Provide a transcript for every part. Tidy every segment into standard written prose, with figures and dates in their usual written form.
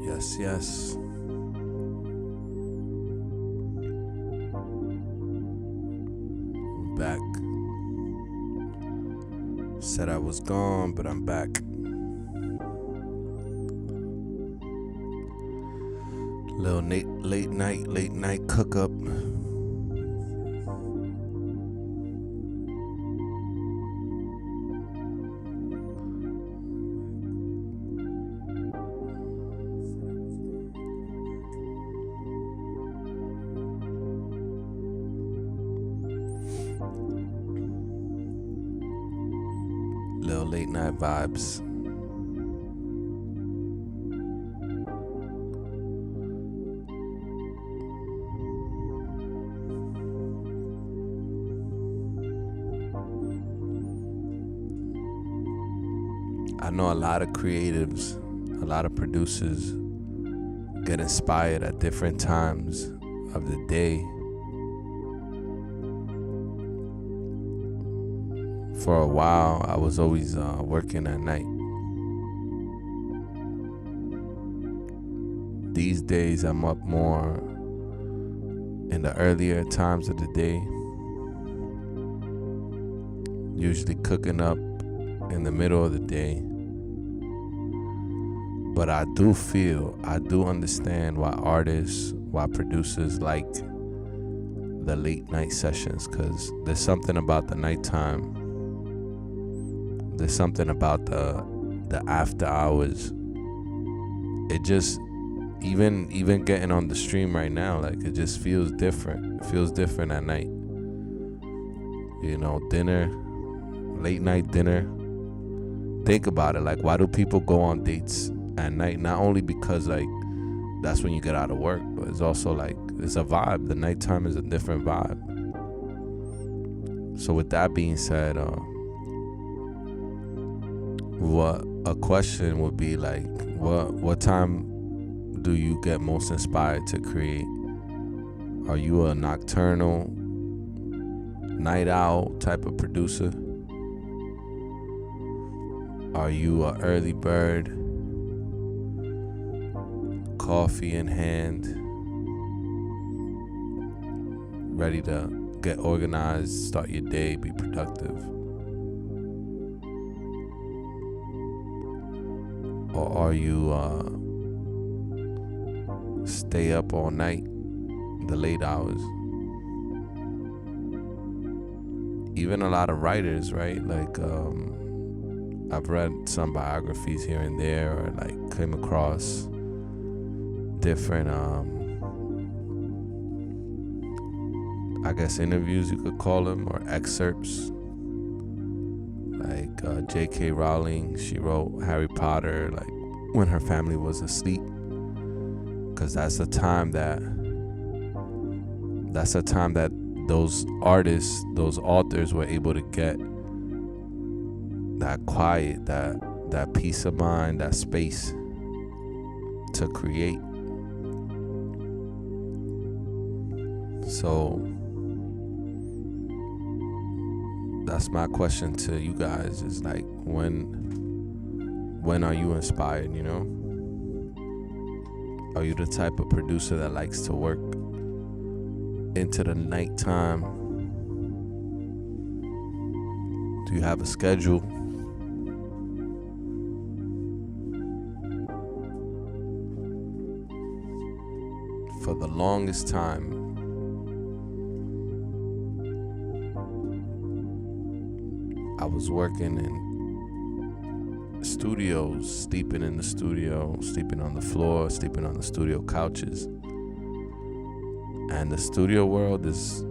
Yes, yes. Back. Said I was gone, but I'm back. Little late night cook up. Little late night vibes. I know a lot of creatives, a lot of producers get inspired at different times of the day. For a while, I was always working at night. These days, I'm up more in the earlier times of the day, usually cooking up in the middle of the day. But I do understand why artists, why producers like the late night sessions, because there's something about the nighttime. There's something about the after hours. It just, even getting on the stream right now, like it just feels different. It feels different at night. You know, dinner, late night dinner. Think about it, like why do people go on dates at night? Not only because like that's when you get out of work, but it's also like it's a vibe. The nighttime is a different vibe. So with that being said, what a question would be like, what time do you get most inspired to create? Are you a nocturnal, night owl type of producer? Are you a early bird, coffee in hand, ready to get organized, start your day, be productive? Or are you stay up all night, the late hours? Even a lot of writers, right? Like I've read some biographies here and there, or like came across different I guess interviews you could call them, or excerpts. Like J.K. Rowling, she wrote Harry Potter like when her family was asleep, because that's the time that those artists, those authors were able to get that quiet, that peace of mind, that space to create. So that's my question to you guys, is like, when are you inspired, you know? Are you the type of producer that likes to work into the nighttime? Do you have a schedule? For the longest time, I was working in studios, sleeping in the studio, sleeping on the floor, sleeping on the studio couches. And the studio world is,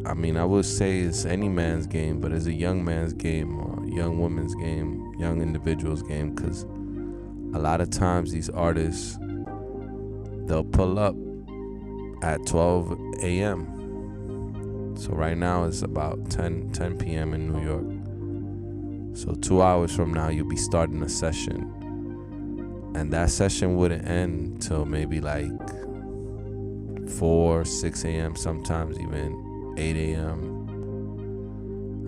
I mean, I would say it's any man's game, but it's a young man's game, or a young woman's game, young individual's game, because a lot of times these artists, they'll pull up at 12 a.m. So right now it's about 10 p.m. in New York. So 2 hours from now, you'll be starting a session. And that session wouldn't end till maybe like 4, 6 a.m., sometimes even 8 a.m.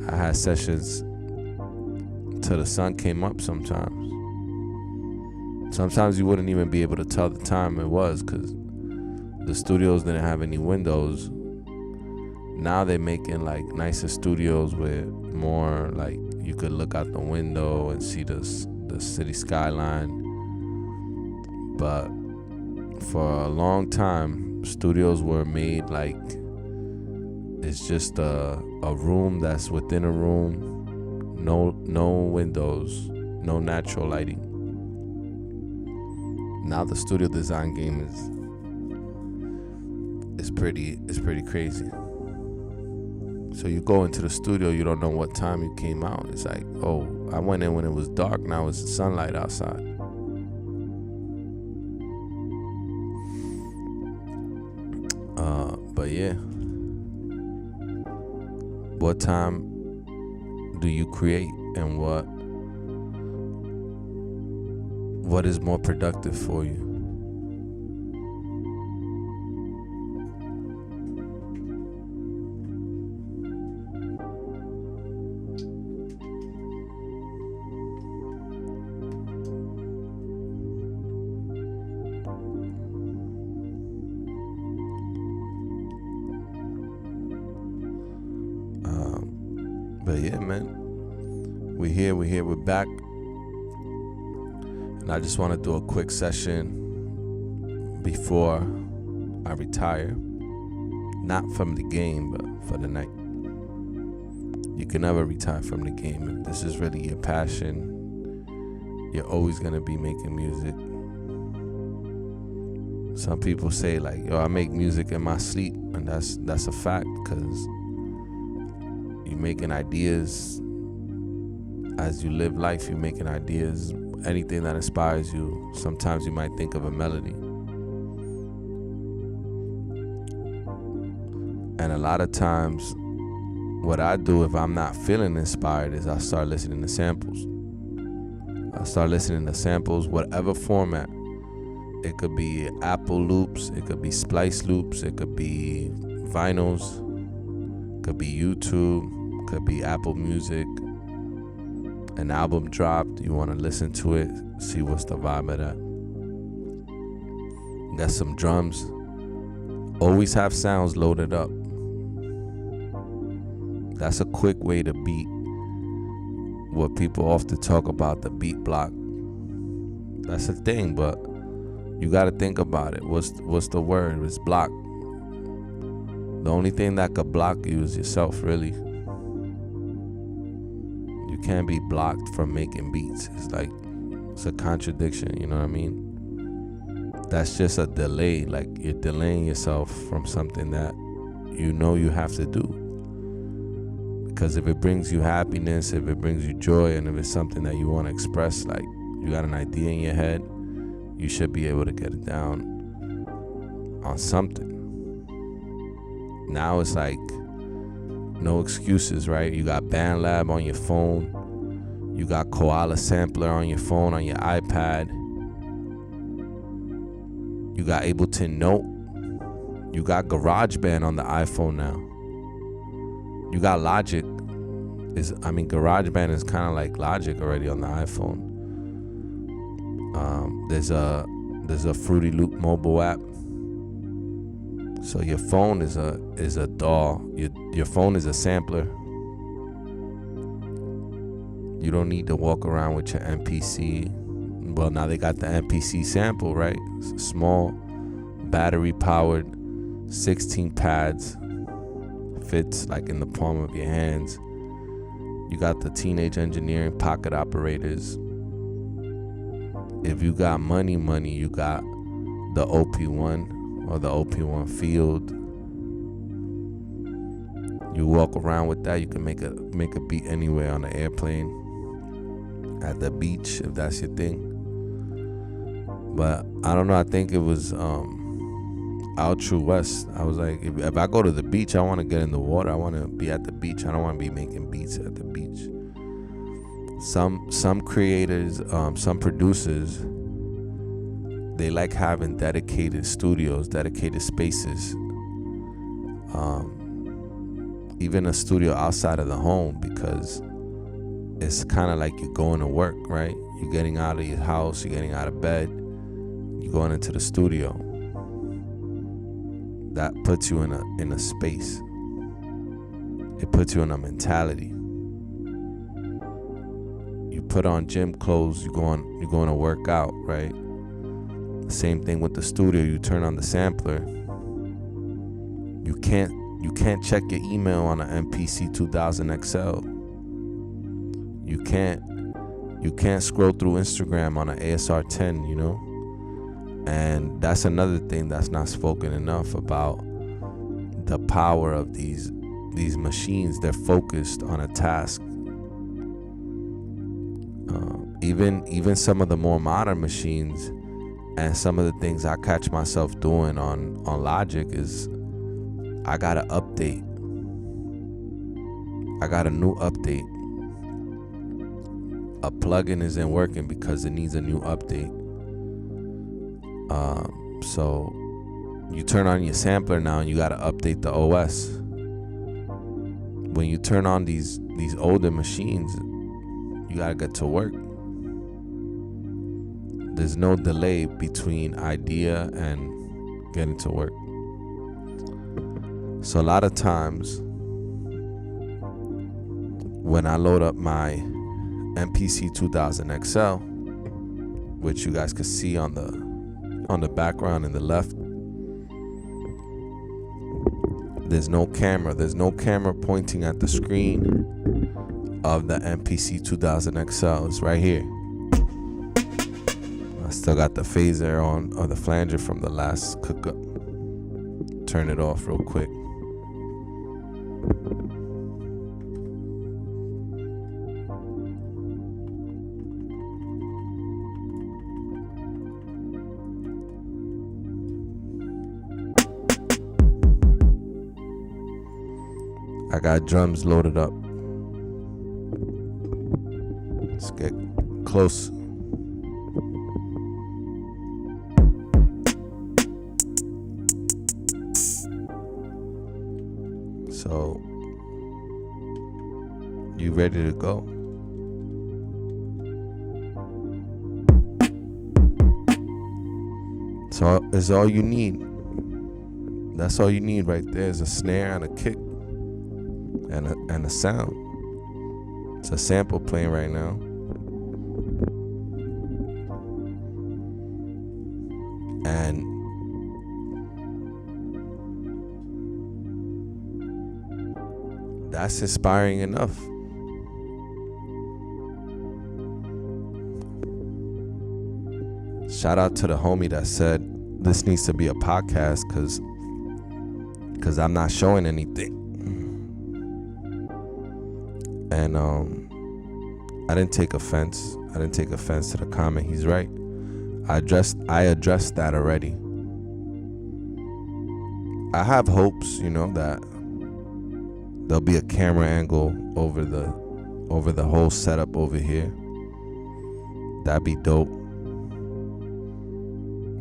I had sessions till the sun came up sometimes. Sometimes you wouldn't even be able to tell the time it was because the studios didn't have any windows. Now they're making like nicer studios with more like you could look out the window and see the city skyline. But for a long time, studios were made like it's just a room that's within a room, no windows, no natural lighting. Now the studio design game is pretty crazy. So you go into the studio, you don't know what time you came out. It's like, oh, I went in when it was dark, now it's sunlight outside. But yeah, what time do you create, and what is more productive for you? But yeah, man, we're back. And I just want to do a quick session before I retire. Not from the game, but for the night. You can never retire from the game. If this is really your passion, you're always going to be making music. Some people say like, yo, I make music in my sleep. And that's a fact, because you're making ideas as you live life. You're making ideas, anything that inspires you. Sometimes you might think of a melody, and a lot of times what I do if I'm not feeling inspired is I start listening to samples. Whatever format. It could be Apple loops, it could be Splice loops, it could be vinyls, could be YouTube, could be Apple Music. An album dropped, you want to listen to it, see what's the vibe of that. Got some drums. Always have sounds loaded up. That's a quick way to beat what people often talk about, the beat block. That's a thing, but you got to think about it. What's the word? It's block. The only thing that could block you is yourself, really. You can't be blocked from making beats. It's a contradiction, you know what I mean? That's just a delay. Like, you're delaying yourself from something that you know you have to do. Because if it brings you happiness, if it brings you joy, and if it's something that you want to express, like you got an idea in your head, you should be able to get it down on something. Now it's like no excuses, right? You got BandLab on your phone. You got Koala Sampler on your phone, on your iPad. You got Ableton Note. You got GarageBand on the iPhone now. You got Logic. GarageBand is kind of like Logic already on the iPhone. There's a Fruity Loop mobile app. So your phone is a DAW. Your phone is a sampler. You don't need to walk around with your MPC. Well, now they got the MPC sample, right? It's a small, battery powered, 16 pads. Fits like in the palm of your hands. You got the Teenage Engineering pocket operators. If you got money, you got the OP1 or the OP1 Field. You walk around with that. You can make a beat anywhere, on the airplane, at the beach, if that's your thing. But I don't know. I think it was out True West. I was like, if I go to the beach, I want to get in the water. I want to be at the beach. I don't want to be making beats at the beach. Some creators, some producers, they like having dedicated studios, dedicated spaces, even a studio outside of the home, because it's kind of like you're going to work, right? You're getting out of your house, you're getting out of bed, you're going into the studio. That puts you in a space. It puts you in a mentality. You put on gym clothes, you're going to work out, right? Same thing with the studio. You turn on the sampler. You can't check your email on an MPC 2000 XL. You can't scroll through Instagram on an ASR 10, you know? And that's another thing that's not spoken enough about the power of these machines. They're focused on a task. Even some of the more modern machines, and some of the things I catch myself doing on Logic is I got an update. I got a new update. A plugin isn't working because it needs a new update. So you turn on your sampler now and you got to update the OS. When you turn on these older machines, you got to get to work. There's no delay between idea and getting to work. So a lot of times when I load up my MPC 2000 XL, which you guys can see on the background in the left, there's no camera pointing at the screen of the MPC 2000 XL. It's right here. I still got the phaser on, or the flanger from the last cookup. Turn it off real quick. I got drums loaded up. Let's get close. So, you ready to go? So it's all you need. That's all you need right there is a snare and a kick and a sound. It's a sample playing right now. And that's inspiring enough. Shout out to the homie that said this needs to be a podcast because I'm not showing anything. And I didn't take offense. I didn't take offense to the comment. He's right. I addressed that already. I have hopes, that there'll be a camera angle over the whole setup over here. That'd be dope.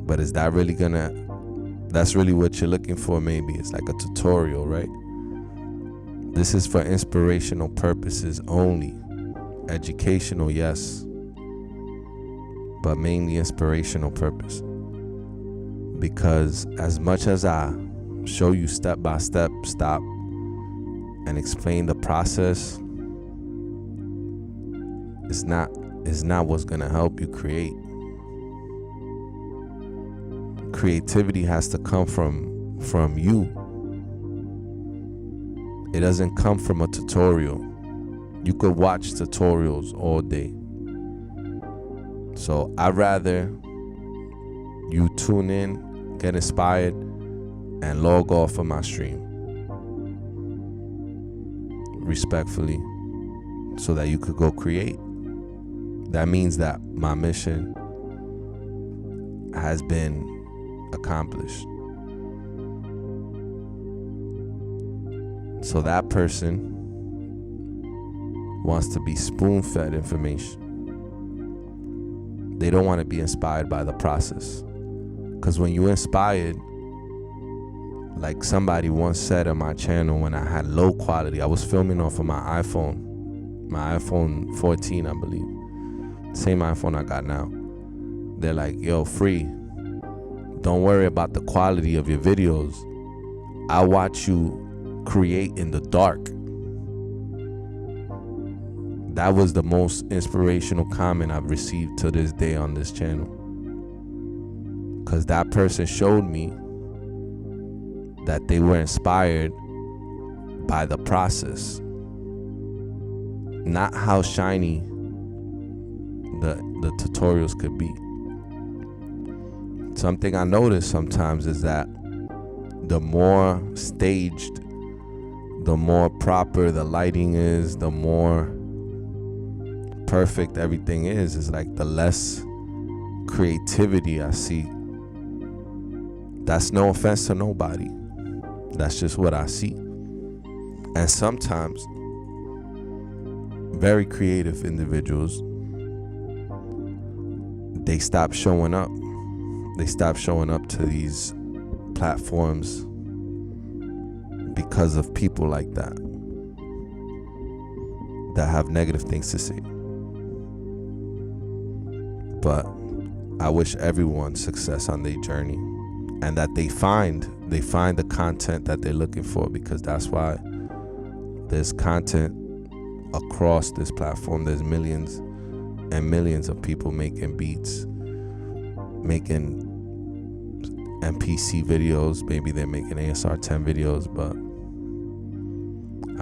But is that really that's really what you're looking for? Maybe it's like a tutorial, right? This is for inspirational purposes only. Educational, yes, but mainly inspirational purpose. Because as much as I show you step by step, stop and explain the process, it's not what's gonna help you create. Creativity has to come from you. It doesn't come from a tutorial. You could watch tutorials all day. So I'd rather you tune in, get inspired, and log off of my stream. Respectfully, so that you could go create. That means that my mission has been accomplished. So that person wants to be spoon-fed information. They don't want to be inspired by the process. Because when you're inspired, like somebody once said on my channel when I had low quality, I was filming off of my iPhone my iPhone 14, I believe. Same iPhone I got now. They're like, yo, Free, don't worry about the quality of your videos. I watch you create in the dark. That was the most inspirational comment I've received to this day on this channel. Because that person showed me that they were inspired by the process, not how shiny the tutorials could be. Something I notice sometimes is that the more staged, the more proper the lighting is, the more perfect everything is like the less creativity I see. That's no offense to nobody. That's just what I see. And sometimes very creative individuals, they stop showing up. They stop showing up to these platforms because of people like that have negative things to say. But I wish everyone success on their journey, and that they find the content that they're looking for, because that's why there's content across this platform. There's millions and millions of people making beats, making MPC videos. Maybe they're making ASR 10 videos, but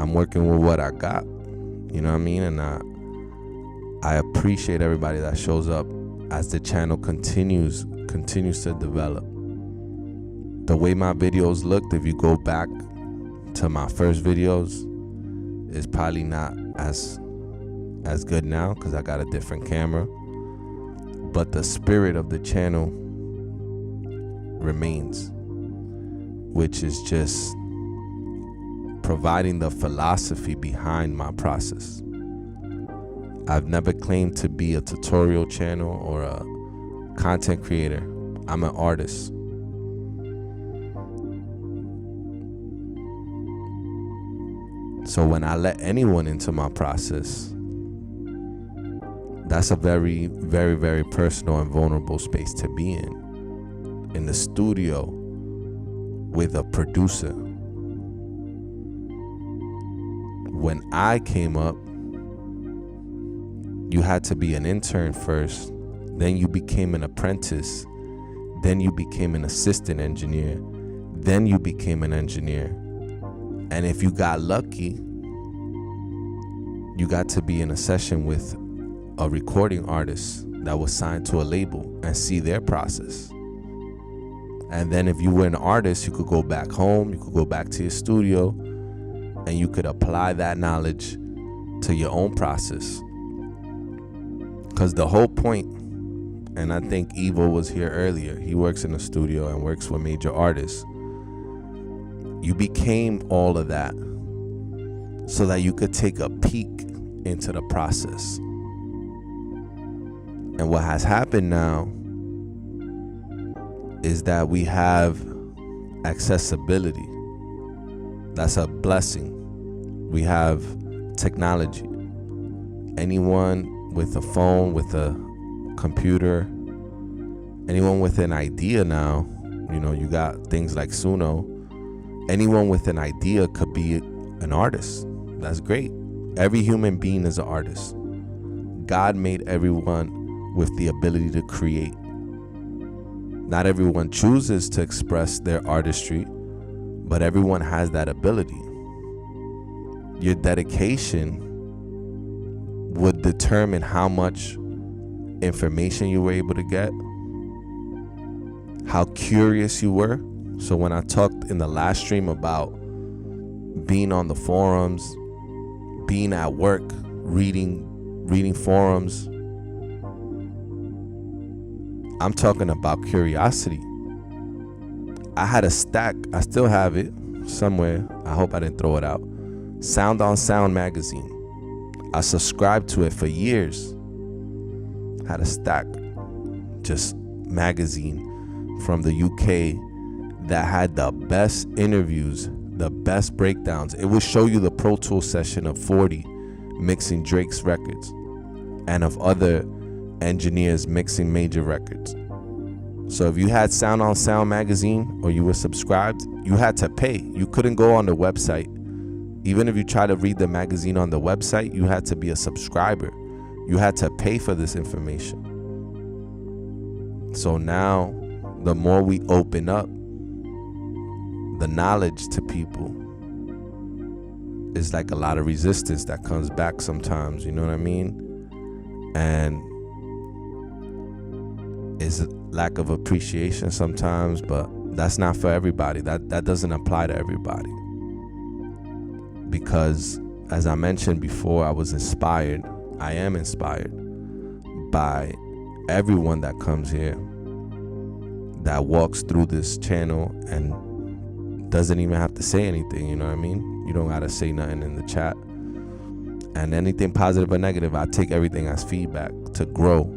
I'm working with what I got. You know what I mean? And I appreciate everybody that shows up as the channel continues to develop. The way my videos looked, if you go back to my first videos, is probably not as good now because I got a different camera. But the spirit of the channel remains, which is just providing the philosophy behind my process. I've never claimed to be a tutorial channel or a content creator. I'm an artist. So when I let anyone into my process, that's a very, very, very personal and vulnerable space to be in the studio with a producer. When I came up, you had to be an intern first, then you became an apprentice, then you became an assistant engineer, then you became an engineer. And if you got lucky, you got to be in a session with a recording artist that was signed to a label and see their process. And then if you were an artist, you could go back home, you could go back to your studio, and you could apply that knowledge to your own process. Because the whole point, and I think Evo was here earlier, he works in a studio and works with major artists. You became all of that so that you could take a peek into the process. And what has happened now is that we have accessibility. That's a blessing. We have technology. Anyone with a phone, with a computer, anyone with an idea now, you got things like Suno. Anyone with an idea could be an artist. That's great. Every human being is an artist. God made everyone with the ability to create. Not everyone chooses to express their artistry, but everyone has that ability. Your dedication would determine how much information you were able to get, how curious you were. So when I talked in the last stream about being on the forums, being at work, reading forums, I'm talking about curiosity. I had a stack, I still have it somewhere, I hope I didn't throw it out, Sound on Sound magazine. I subscribed to it for years. Had a stack, just magazine from the UK that had the best interviews, the best breakdowns. It would show you the Pro Tools session of 40 mixing Drake's records and of other engineers mixing major records. So if you had Sound on Sound magazine or you were subscribed, you had to pay. You couldn't go on the website. Even if you try to read the magazine on the website, you had to be a subscriber. You had to pay for this information. So now, the more we open up the knowledge to people, it's like a lot of resistance that comes back sometimes, you know what I mean? And it's a lack of appreciation sometimes, but that's not for everybody. That doesn't apply to everybody. Because, as I mentioned before, I am inspired by everyone that comes here, that walks through this channel and doesn't even have to say anything, you know what I mean? You don't gotta say nothing in the chat. And anything positive or negative, I take everything as feedback to grow.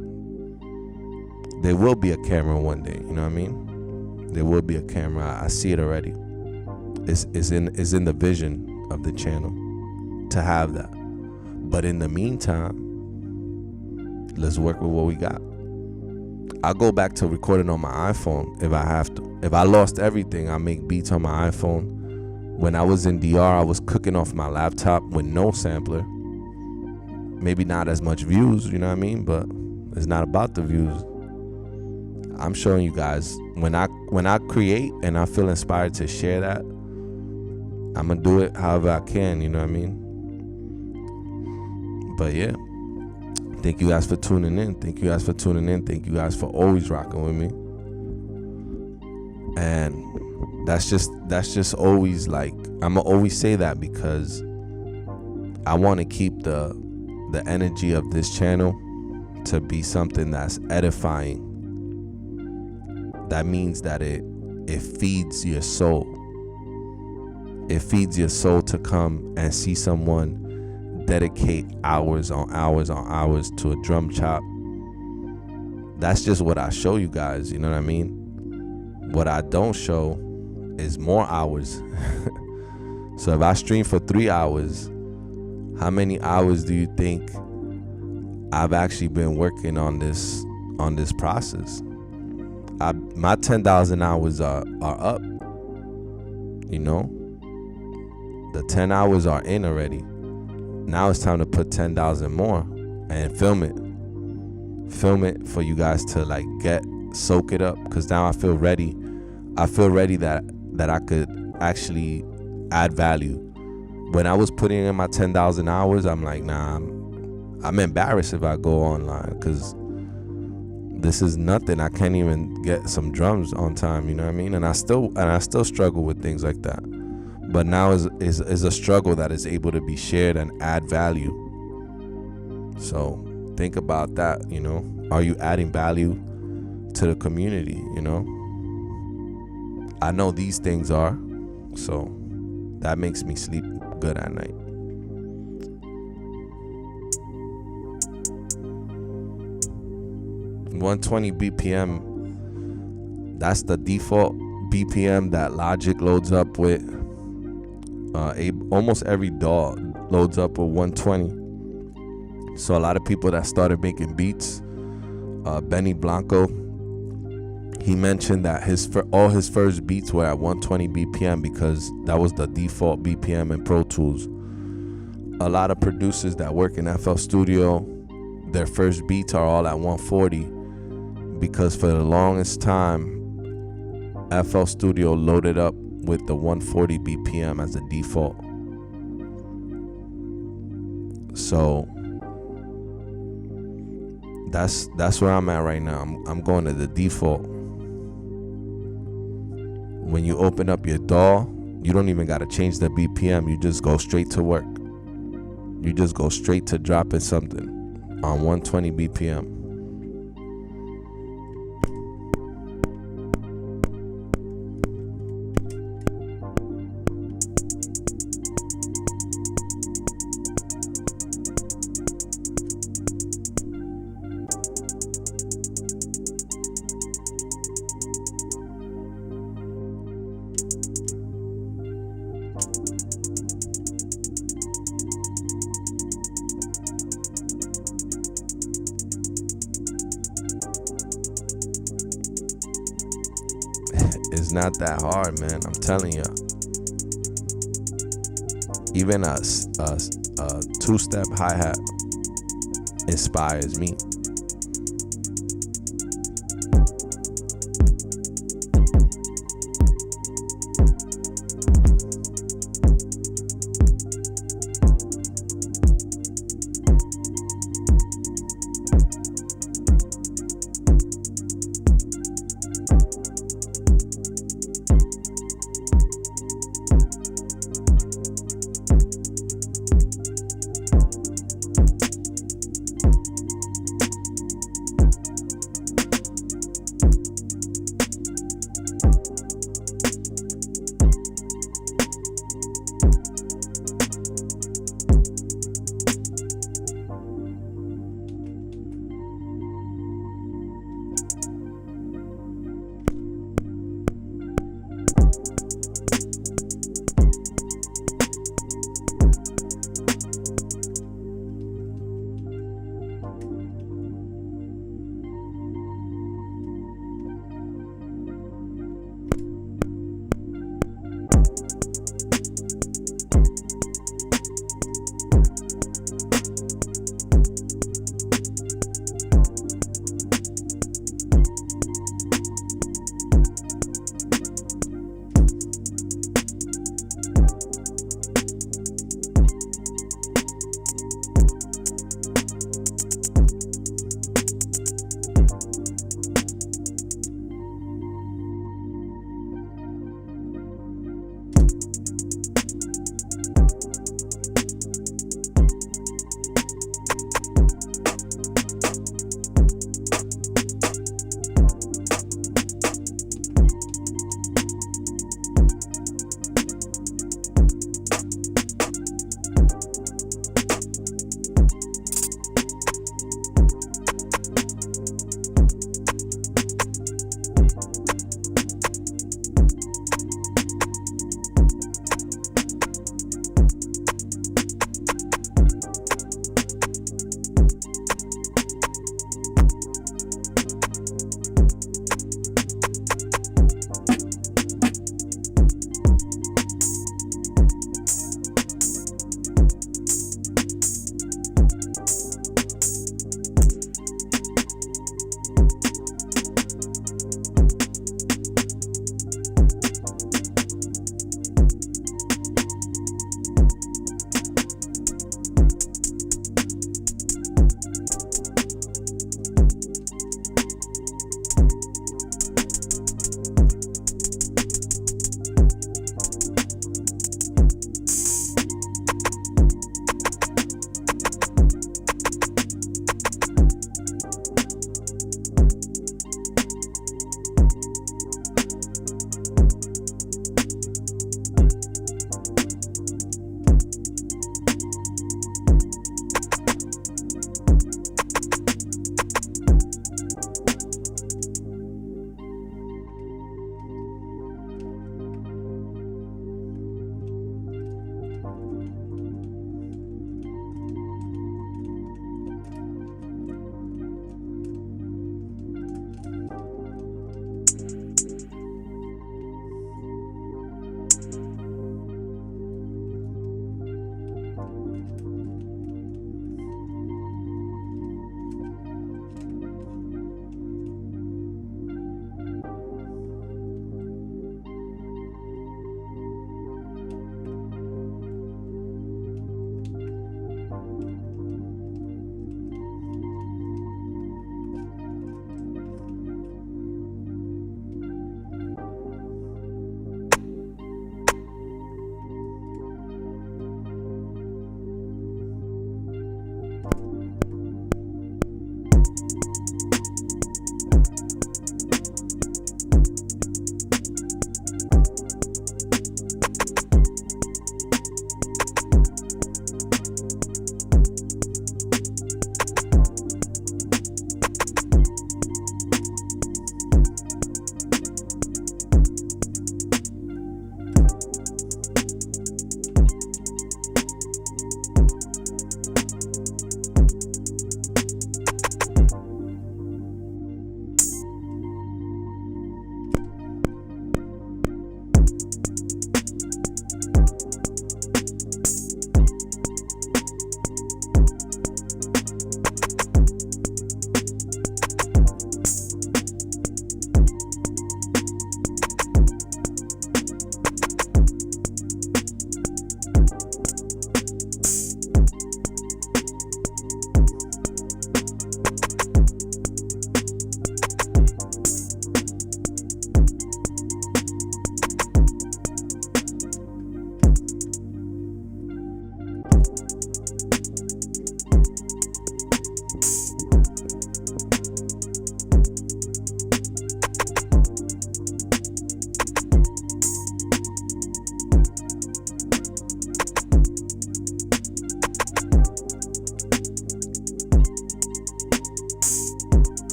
There will be a camera one day, you know what I mean? There will be a camera. I see it already. It's in the vision of the channel to have that. But in the meantime, let's work with what we got. I'll go back to recording on my iPhone if I have to. If I lost everything, I make beats on my iPhone. When I was in DR, I was cooking off my laptop with no sampler. Maybe not as much views, you know what I mean? But it's not about the views. I'm showing you guys, when I create and I feel inspired to share that, I'm gonna do it however I can, you know what I mean? But yeah, thank you guys for tuning in. Thank you guys for tuning in. Thank you guys for always rocking with me. And that's just always, like, I'ma always say that because I want to keep the energy of this channel to be something that's edifying. That means that it feeds your soul. It feeds your soul to come and see someone dedicate hours on hours on hours to a drum chop. That's just what I show you guys, you know what I mean? What I don't show is more hours. So if I stream for 3 hours, how many hours do you think I've actually been working on this process? My 10,000 hours are up, you know? The 10 hours are in already. Now it's time to put 10,000 more and film it for you guys to like soak it up, because now I feel ready that I could actually add value. When I was putting in my 10,000 hours, I'm like, nah, I'm embarrassed if I go online, because this is nothing. I can't even get some drums on time, you know what I mean? And I still struggle with things like that. But now is a struggle that is able to be shared and add value. So think about that, you know. Are you adding value to the community, you know? I know these things are, so that makes me sleep good at night. .120 BPM, that's the default BPM that Logic loads up with. Almost every DAW loads up with 120. So a lot of people that started making beats, Benny Blanco, he mentioned that all his first beats were at 120 BPM because that was the default BPM in Pro Tools. A lot of producers that work in FL Studio, their first beats are all at 140 because for the longest time, FL Studio loaded up with the 140 BPM as a default. So that's where I'm at right now. I'm going to the default. When you open up your DAW, you don't even got to change the BPM. You just go straight to work. You just go straight to dropping something on 120 BPM. It's not that hard, man. I'm telling you. Even a two-step hi-hat inspires me.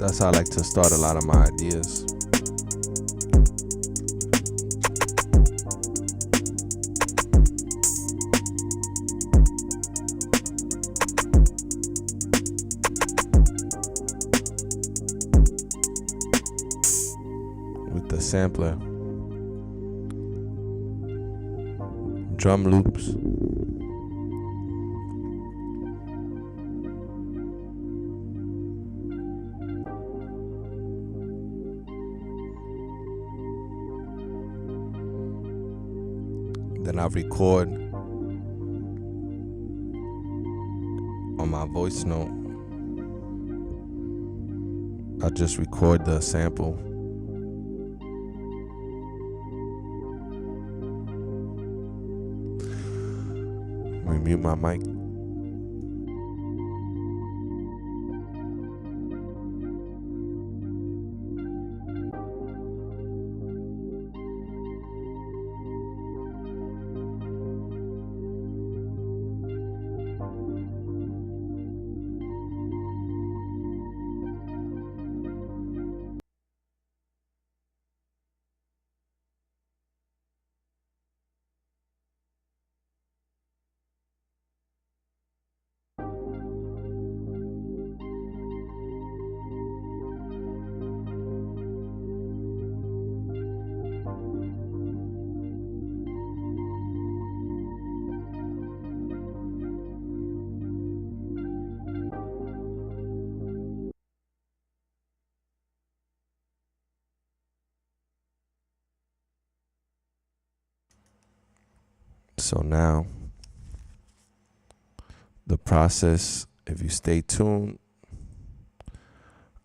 That's how I like to start a lot of my ideas. With the sampler, drum loops, then I record on my voice note. I just record the sample. Mute my mic. So now, the process, if you stay tuned,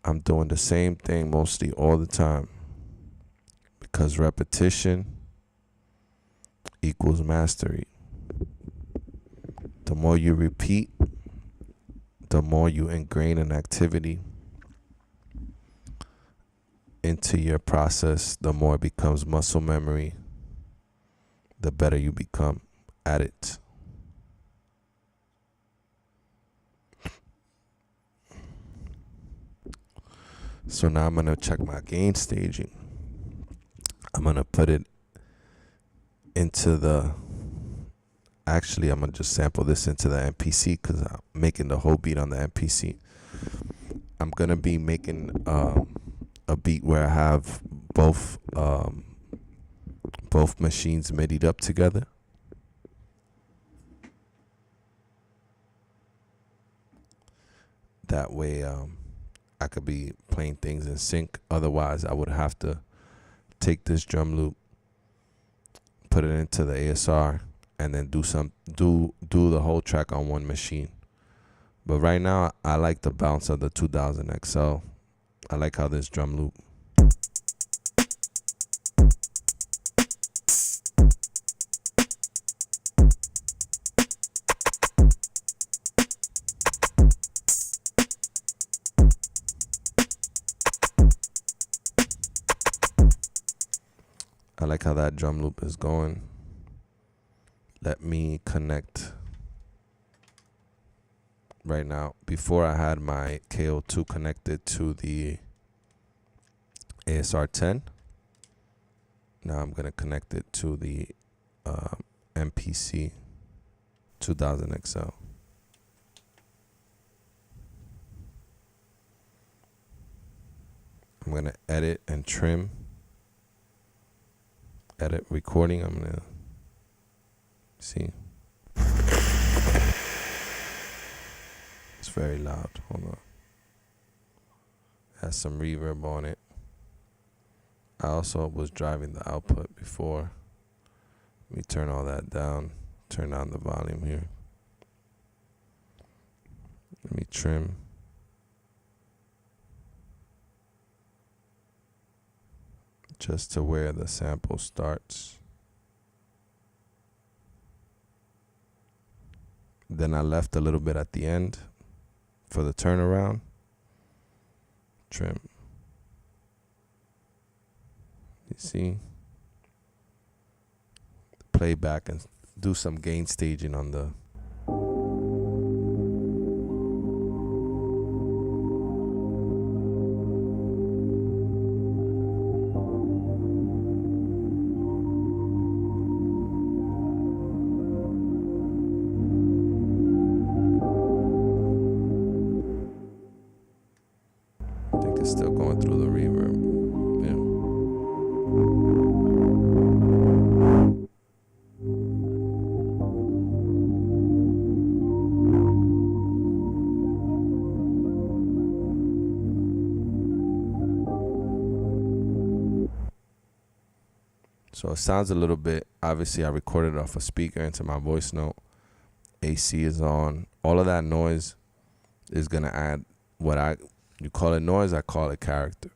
I'm doing the same thing mostly all the time, because repetition equals mastery. The more you repeat, the more you ingrain an activity into your process, the more it becomes muscle memory, the better you become at it. So now I'm going to check my gain staging. I'm going to put it into the, actually I'm going to just sample this into the MPC because I'm making the whole beat on the MPC. I'm going to be making a beat where I have both machines midied up together. That way I could be playing things in sync. Otherwise I would have to take this drum loop, put it into the ASR, and then do the whole track on one machine. But right now I like the bounce of the 2000 XL. I like how this drum loop, I like how that drum loop is going. Let me connect right now. Before I had my KO2 connected to the ASR 10. Now I'm going to connect it to the MPC 2000 XL. I'm going to edit and trim. Edit recording. I'm going to see. It's very loud. Hold on. Has some reverb on it. I also was driving the output before. Let me turn all that down. Turn down the volume here. Let me trim. Just to where the sample starts. Then I left a little bit at the end for the turnaround. Trim. You see? Play back and do some gain staging on the is still going through the reverb. Yeah. So it sounds a little bit, obviously I recorded it off a speaker into my voice note. AC is on. All of that noise is going to add you call it noise, I call it character.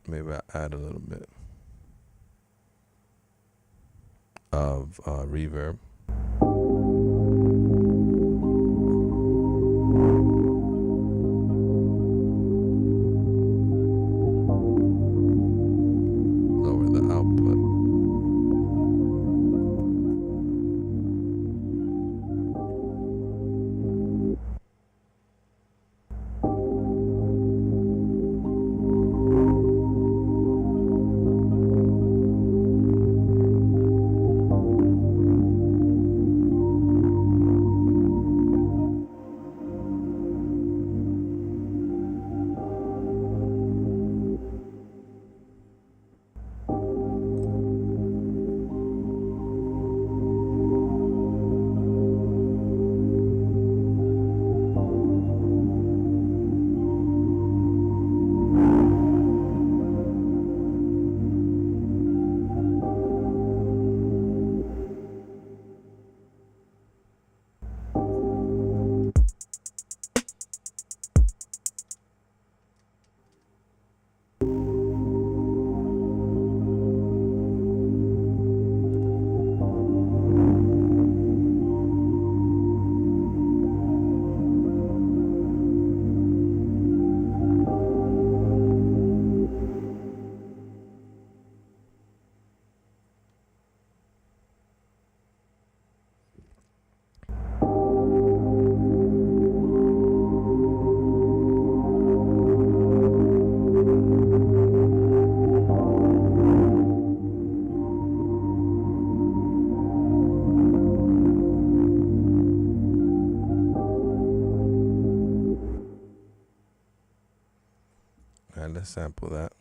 Maybe I add a little bit of reverb. Lower the output. And let's sample that.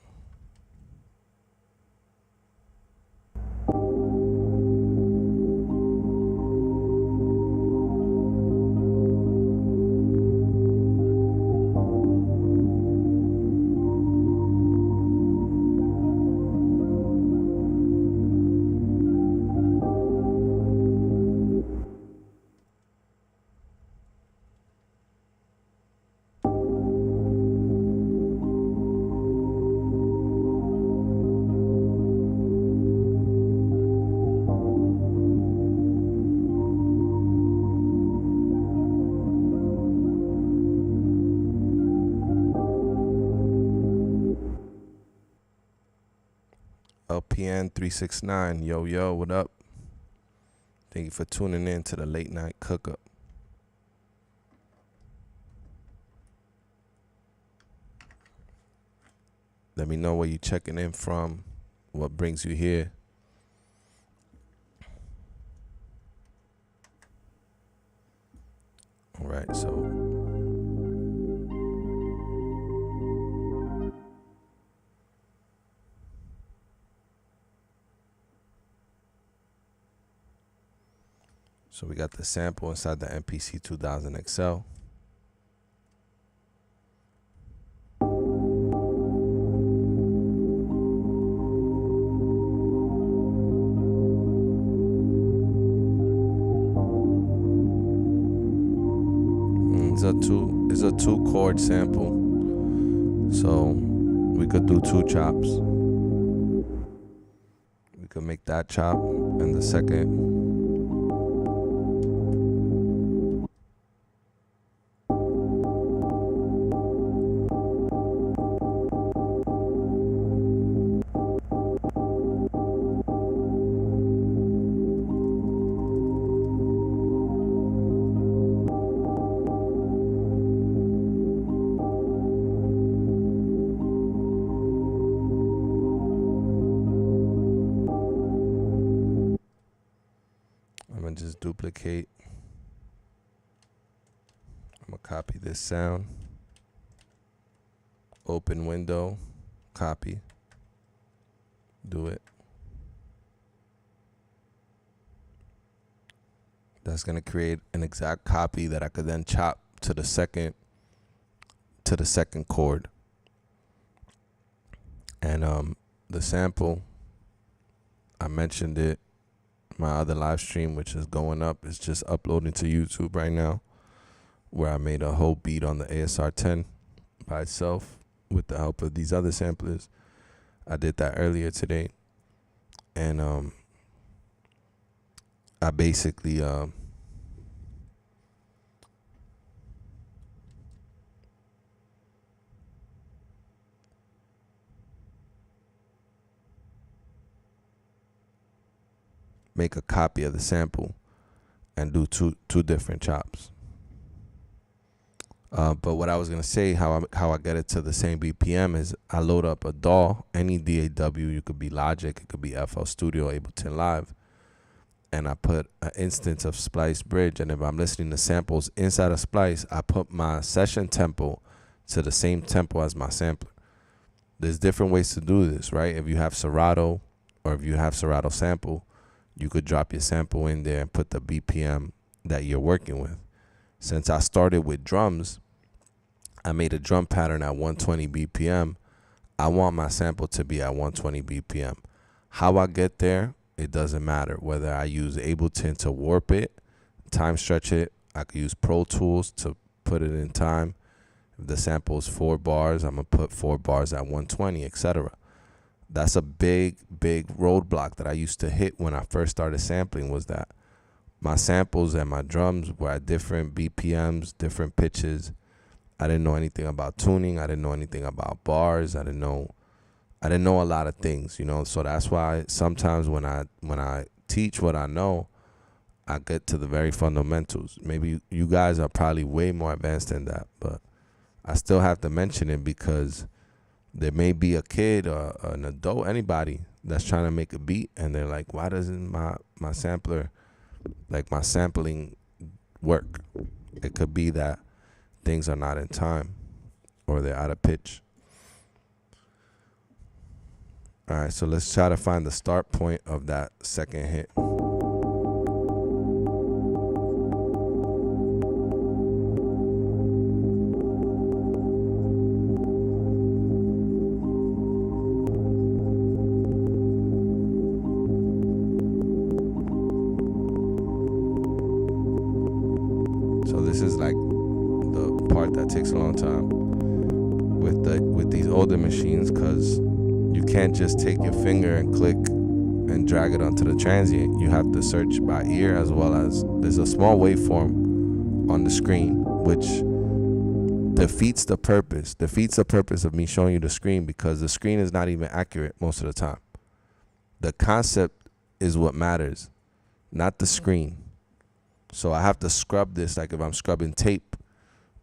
LPN 369, yo, what up? Thank you for tuning in to the late night cook up. Let me know where you checking in from, what brings you here. All right, So we got the sample inside the MPC 2000 XL. It's a two chord sample, so we could do two chops. We could make that chop and the second. gonna just duplicate. I'm gonna copy this sound. Open window, copy. Do it. That's gonna create an exact copy that I could then chop to the second chord. And the sample, I mentioned it, my other live stream, which is going up, is just uploading to YouTube right now, where I made a whole beat on the ASR 10 by itself with the help of these other samplers. I did that earlier today, and I basically make a copy of the sample and do two different chops. But what I was gonna say, how I get it to the same BPM is I load up a DAW, any DAW. You could be Logic, it could be FL Studio, Ableton Live, and I put an instance of Splice Bridge. And if I'm listening to samples inside of Splice, I put my session tempo to the same tempo as my sampler. There's different ways to do this, right? If you have Serato, or if you have Serato sample, you could drop your sample in there and put the BPM that you're working with. Since I started with drums, I made a drum pattern at 120 BPM. I want my sample to be at 120 BPM. How I get there, it doesn't matter. Whether I use Ableton to warp it, time stretch it, I could use Pro Tools to put it in time. If the sample is 4 bars, I'm going to put 4 bars at 120, etc. That's a big roadblock that I used to hit when I first started sampling, was that my samples and my drums were at different BPMs, different pitches. I didn't know anything about tuning. I didn't know anything about bars. I didn't know a lot of things, you know. So that's why sometimes when I teach what I know, I get to the very fundamentals. Maybe you guys are probably way more advanced than that, but I still have to mention it because there may be a kid or an adult, anybody that's trying to make a beat, and they're like, why doesn't my sampler, like my sampling, work? It could be that things are not in time or they're out of pitch. All right, so let's try to find the start point of that second hit. So this is like the part that takes a long time with these older machines, because you can't just take your finger and click and drag it onto the transient. You have to search by ear, as well as there's a small waveform on the screen, which defeats the purpose of me showing you the screen, because the screen is not even accurate most of the time. The concept is what matters, not the screen. So I have to scrub this, like if I'm scrubbing tape,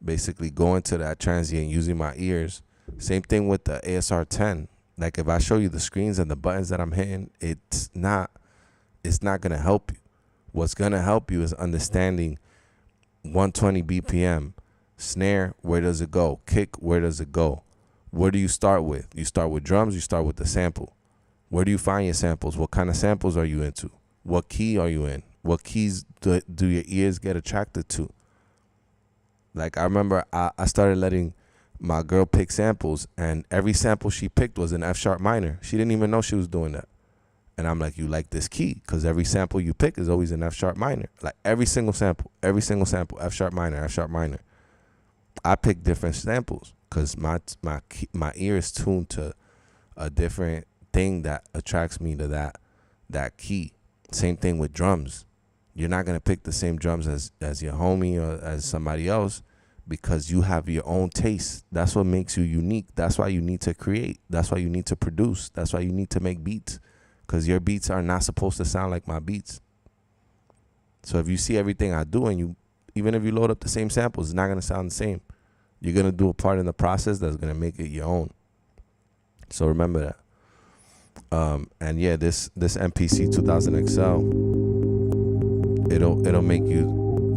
basically go into that transient using my ears. Same thing with the ASR 10. Like if I show you the screens and the buttons that I'm hitting, it's not gonna help you. What's gonna help you is understanding 120 BPM, snare, where does it go? Kick, where does it go? Where do you start with? You start with drums, you start with the sample. Where do you find your samples? What kind of samples are you into? What key are you in? What keys do your ears get attracted to? Like I remember I started letting my girl pick samples, and every sample she picked was an F sharp minor. She didn't even know she was doing that. And I'm like, you like this key? Because every sample you pick is always an F sharp minor. Like every single sample, F sharp minor, F sharp minor. I pick different samples because my ear is tuned to a different thing that attracts me to that key. Same thing with drums. You're not gonna pick the same drums as your homie or as somebody else, because you have your own taste. That's what makes you unique. That's why you need to create. That's why you need to produce. That's why you need to make beats, because your beats are not supposed to sound like my beats. So if you see everything I do, and even if you load up the same samples, it's not gonna sound the same. You're gonna do a part in the process that's gonna make it your own. So remember that. And yeah, this MPC 2000 XL it'll make you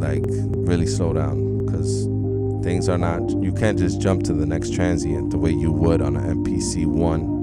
like really slow down, because things are not, you can't just jump to the next transient the way you would on an MPC 1.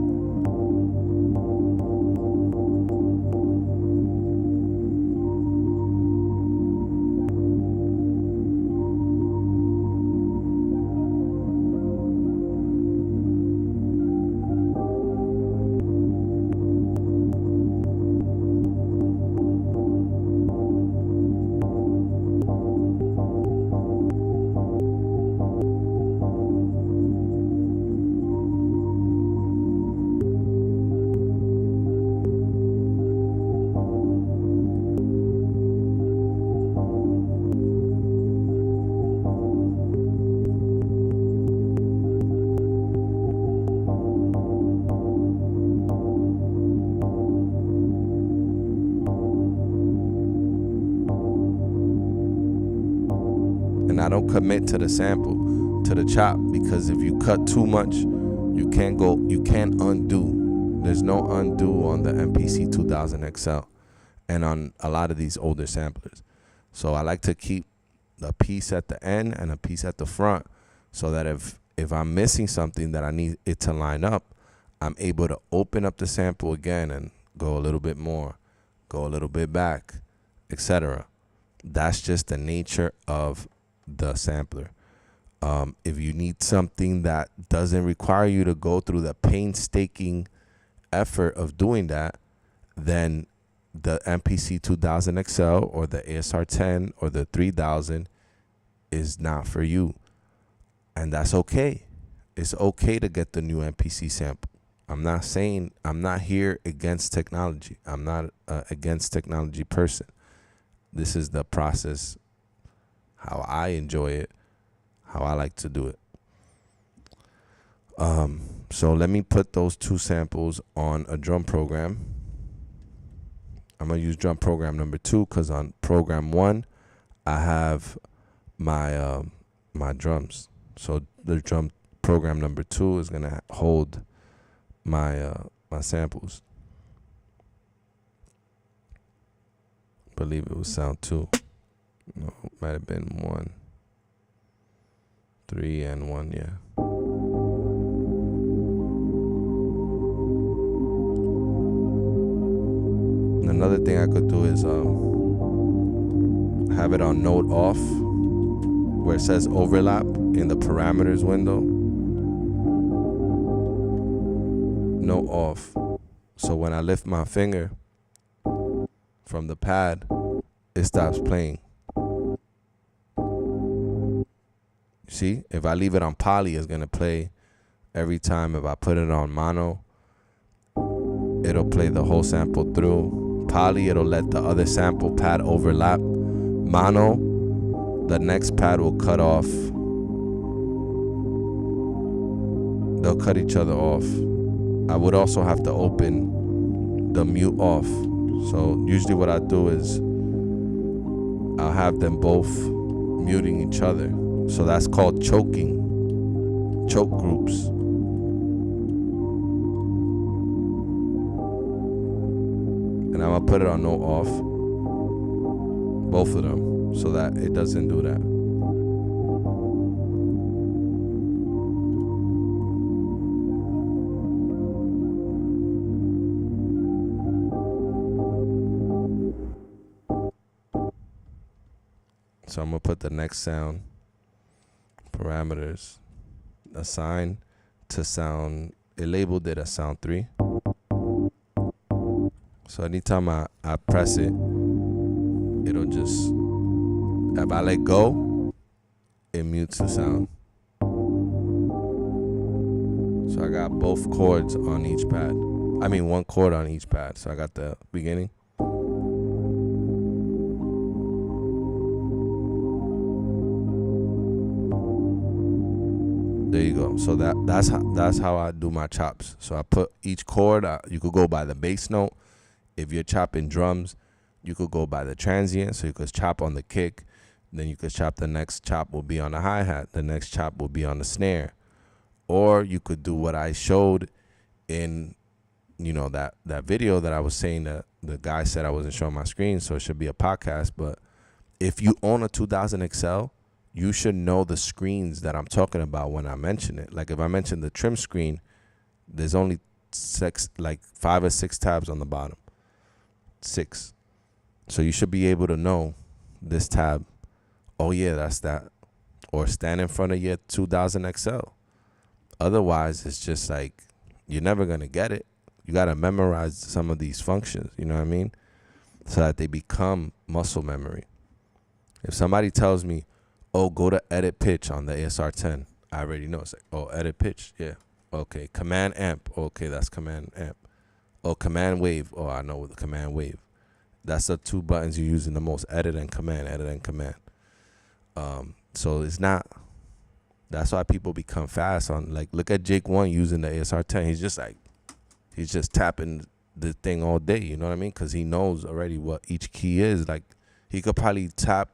And I don't commit to the sample, to the chop, because if you cut too much, you can't undo. There's no undo on the MPC 2000 XL and on a lot of these older samplers. So I like to keep a piece at the end and a piece at the front, so that if I'm missing something that I need it to line up, I'm able to open up the sample again and go a little bit more, go a little bit back, etc. That's just the nature of the sampler. If you need something that doesn't require you to go through the painstaking effort of doing that, then the MPC 2000 XL or the ASR 10 or the 3000 is not for you. And that's okay. It's okay to get the new MPC sample. I'm not here against technology. I'm not against technology person. This is the process, how I enjoy it, how I like to do it. So let me put those two samples on a drum program. I'm gonna use drum program number 2, because on program 1 I have my my drums. So the drum program number 2 is gonna hold my my samples. I believe it was sound 2. No, it might have been 1, 3 and 1, yeah. And another thing I could do is have it on note off, where it says overlap in the parameters window. Note off. So when I lift my finger from the pad, it stops playing. See, if I leave it on poly, it's gonna play every time. If I put it on mono, it'll play the whole sample through. Poly, it'll let the other sample pad overlap. Mono, the next pad will cut off. They'll cut each other off. I would also have to open the mute off. So usually what I do is I'll have them both muting each other. So that's called choking, choke groups. And I'm gonna put it on no off, both of them, so that it doesn't do that. So I'm gonna put the next sound parameters, assign to sound, it labeled it as sound 3. So anytime I press it, it'll just, if I let go, it mutes the sound. So I got both chords on each pad. I mean, one chord on each pad. So I got the beginning. There you go. So that's how I do my chops. So I put each chord. You could go by the bass note. If you're chopping drums, you could go by the transient. So you could chop on the kick. Then you could chop, the next chop will be on the hi-hat. The next chop will be on the snare. Or you could do what I showed in, you know, that video that I was saying that the guy said I wasn't showing my screen, so it should be a podcast. But if you own a 2000 XL, you should know the screens that I'm talking about when I mention it. Like if I mention the trim screen, there's only 5 or 6 tabs on the bottom. 6. So you should be able to know this tab. Oh yeah, that's that. Or stand in front of your 2000 XL. Otherwise, it's just like you're never gonna get it. You gotta memorize some of these functions. You know what I mean? So that they become muscle memory. If somebody tells me, oh, go to edit pitch on the ASR 10, I already know. It's like, oh, edit pitch, yeah. Okay, command amp. Okay, that's command amp. Oh, command wave. Oh, I know the command wave. That's the 2 buttons you use in the most, edit and command, edit and command. So it's not, that's why people become fast on, like, look at Jake 1 using the ASR 10. He's just tapping the thing all day, you know what I mean? Because he knows already what each key is. Like, he could probably tap,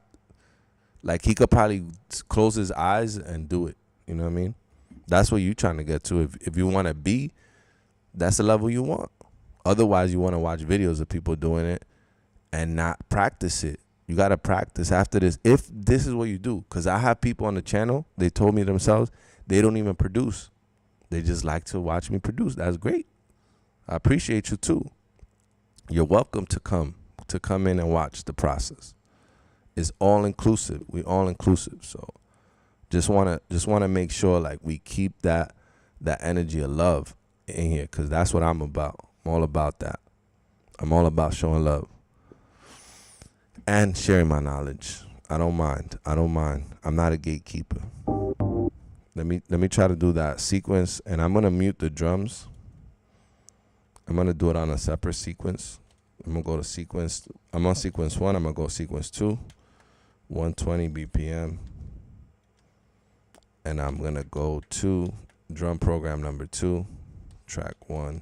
like, he could probably close his eyes and do it, you know what I mean? That's what you're trying to get to. If you want to be, that's the level you want. Otherwise, you want to watch videos of people doing it and not practice it. You got to practice after this, if this is what you do. Because I have people on the channel, they told me themselves, they don't even produce. They just like to watch me produce. That's great. I appreciate you too. You're welcome to come in and watch the process. It's all inclusive. We all inclusive. So just wanna make sure like we keep that energy of love in here, because that's what I'm about. I'm all about that. I'm all about showing love and sharing my knowledge. I don't mind. I'm not a gatekeeper. Let me try to do that sequence, and I'm gonna mute the drums. I'm gonna do it on a separate sequence. I'm gonna go to sequence. I'm on sequence 1. I'm gonna go sequence 2, 120 BPM, and I'm gonna go to drum program number 2, track 1.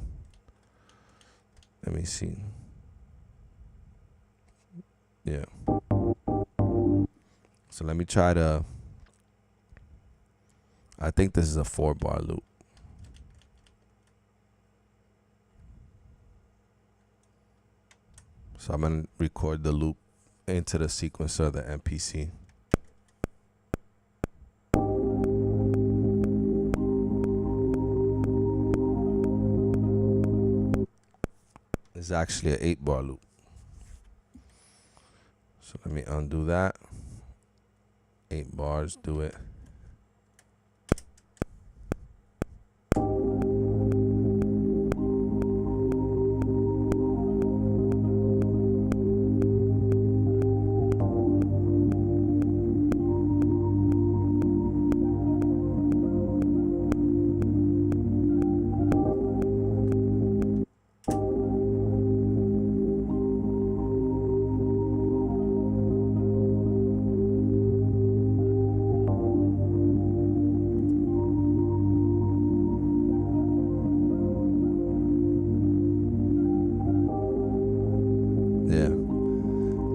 Let me see. Yeah. So let me try to. I think this is a 4-bar loop. So I'm going to record the loop into the sequencer of the MPC. It's actually an 8-bar loop. So let me undo that. 8 bars, do it.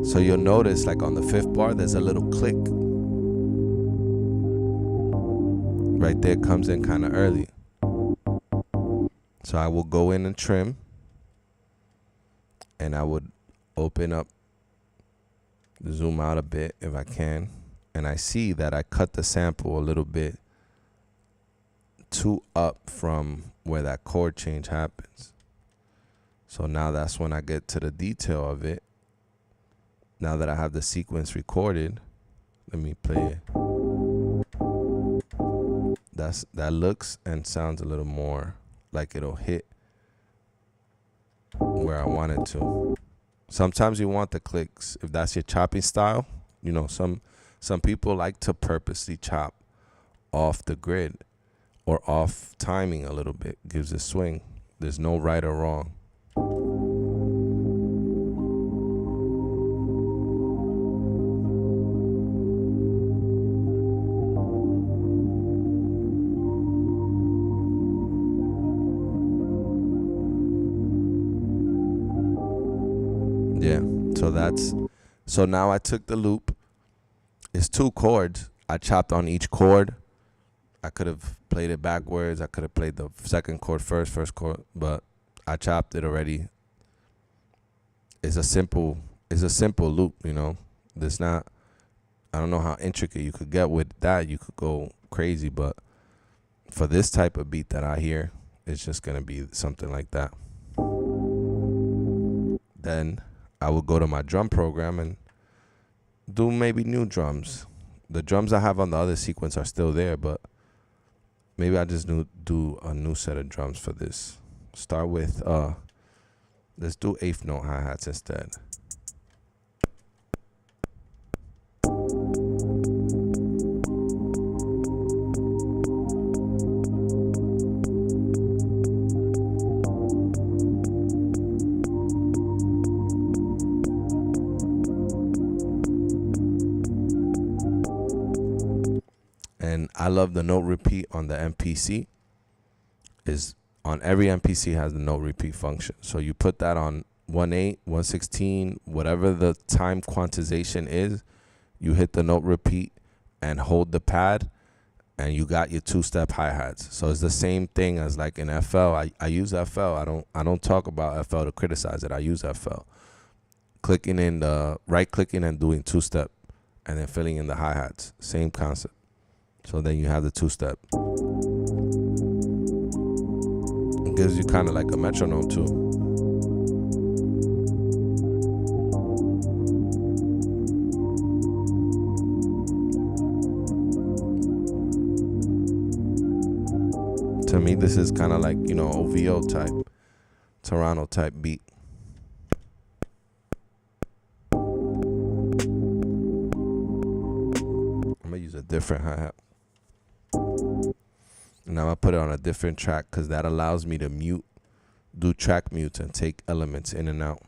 So you'll notice like on the 5th bar, there's a little click. Right there, comes in kind of early. So I will go in and trim. And I would open up, zoom out a bit if I can. And I see that I cut the sample a little bit too up from where that chord change happens. So now that's when I get to the detail of it. Now that I have the sequence recorded, let me play it. That looks and sounds a little more like it'll hit where I want it to. Sometimes you want the clicks. If that's your chopping style, you know, some people like to purposely chop off the grid or off timing a little bit. Gives a swing. There's no right or wrong. Yeah, so now I took the loop. It's 2 chords. I chopped on each chord. I could have played it backwards. I could have played the 2nd chord first chord, but I chopped it already. It's a simple loop, you know. There's not I don't know how intricate you could get with that. You could go crazy, but for this type of beat that I hear, it's just gonna be something like that. Then I will go to my drum program and do maybe new drums. The drums I have on the other sequence are still there, but maybe I just do a new set of drums for this. Start with let's do eighth note hi-hats instead. And I love the note repeat on the MPC. Is on every MPC has the note repeat function. So you put that on 1/8, 1/16, whatever the time quantization is, you hit the note repeat and hold the pad, and you got your two-step hi-hats. So it's the same thing as like in FL. I use FL. I don't talk about FL to criticize it. I use FL. Clicking in the right clicking and doing two-step, and then filling in the hi-hats. Same concept. So then you have the two-step. It gives you kind of like a metronome too. To me, this is kind of like, you know, OVO type, Toronto type beat. I'm gonna use a different hi-hat. And I'm gonna put it on a different track because that allows me to mute, do track mutes and take elements in and out.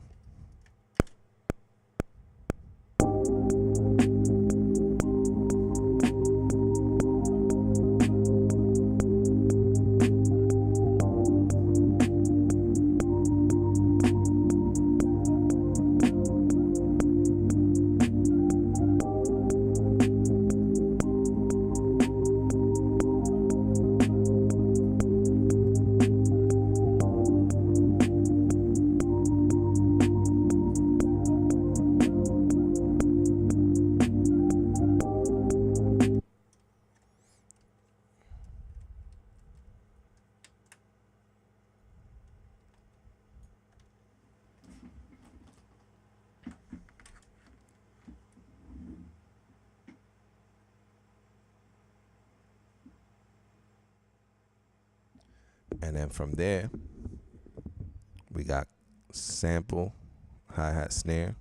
And then from there, we got sample, hi-hat, snare.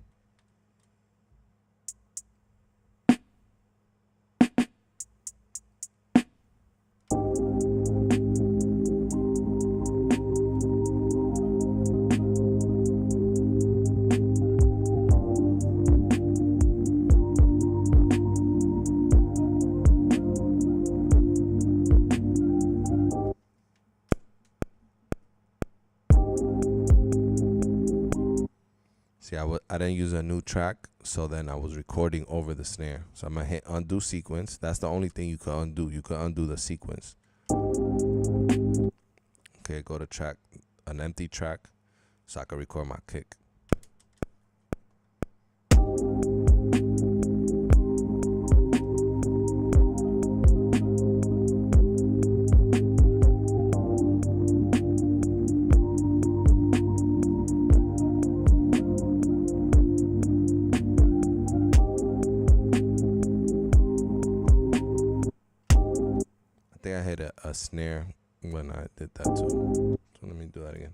See, I didn't use a new track, so then I was recording over the snare. So I'm gonna hit undo sequence. That's the only thing you could undo. You could undo the sequence. Okay, go to track, an empty track, so I can record my kick. I hit a snare when I did that too. So let me do that again.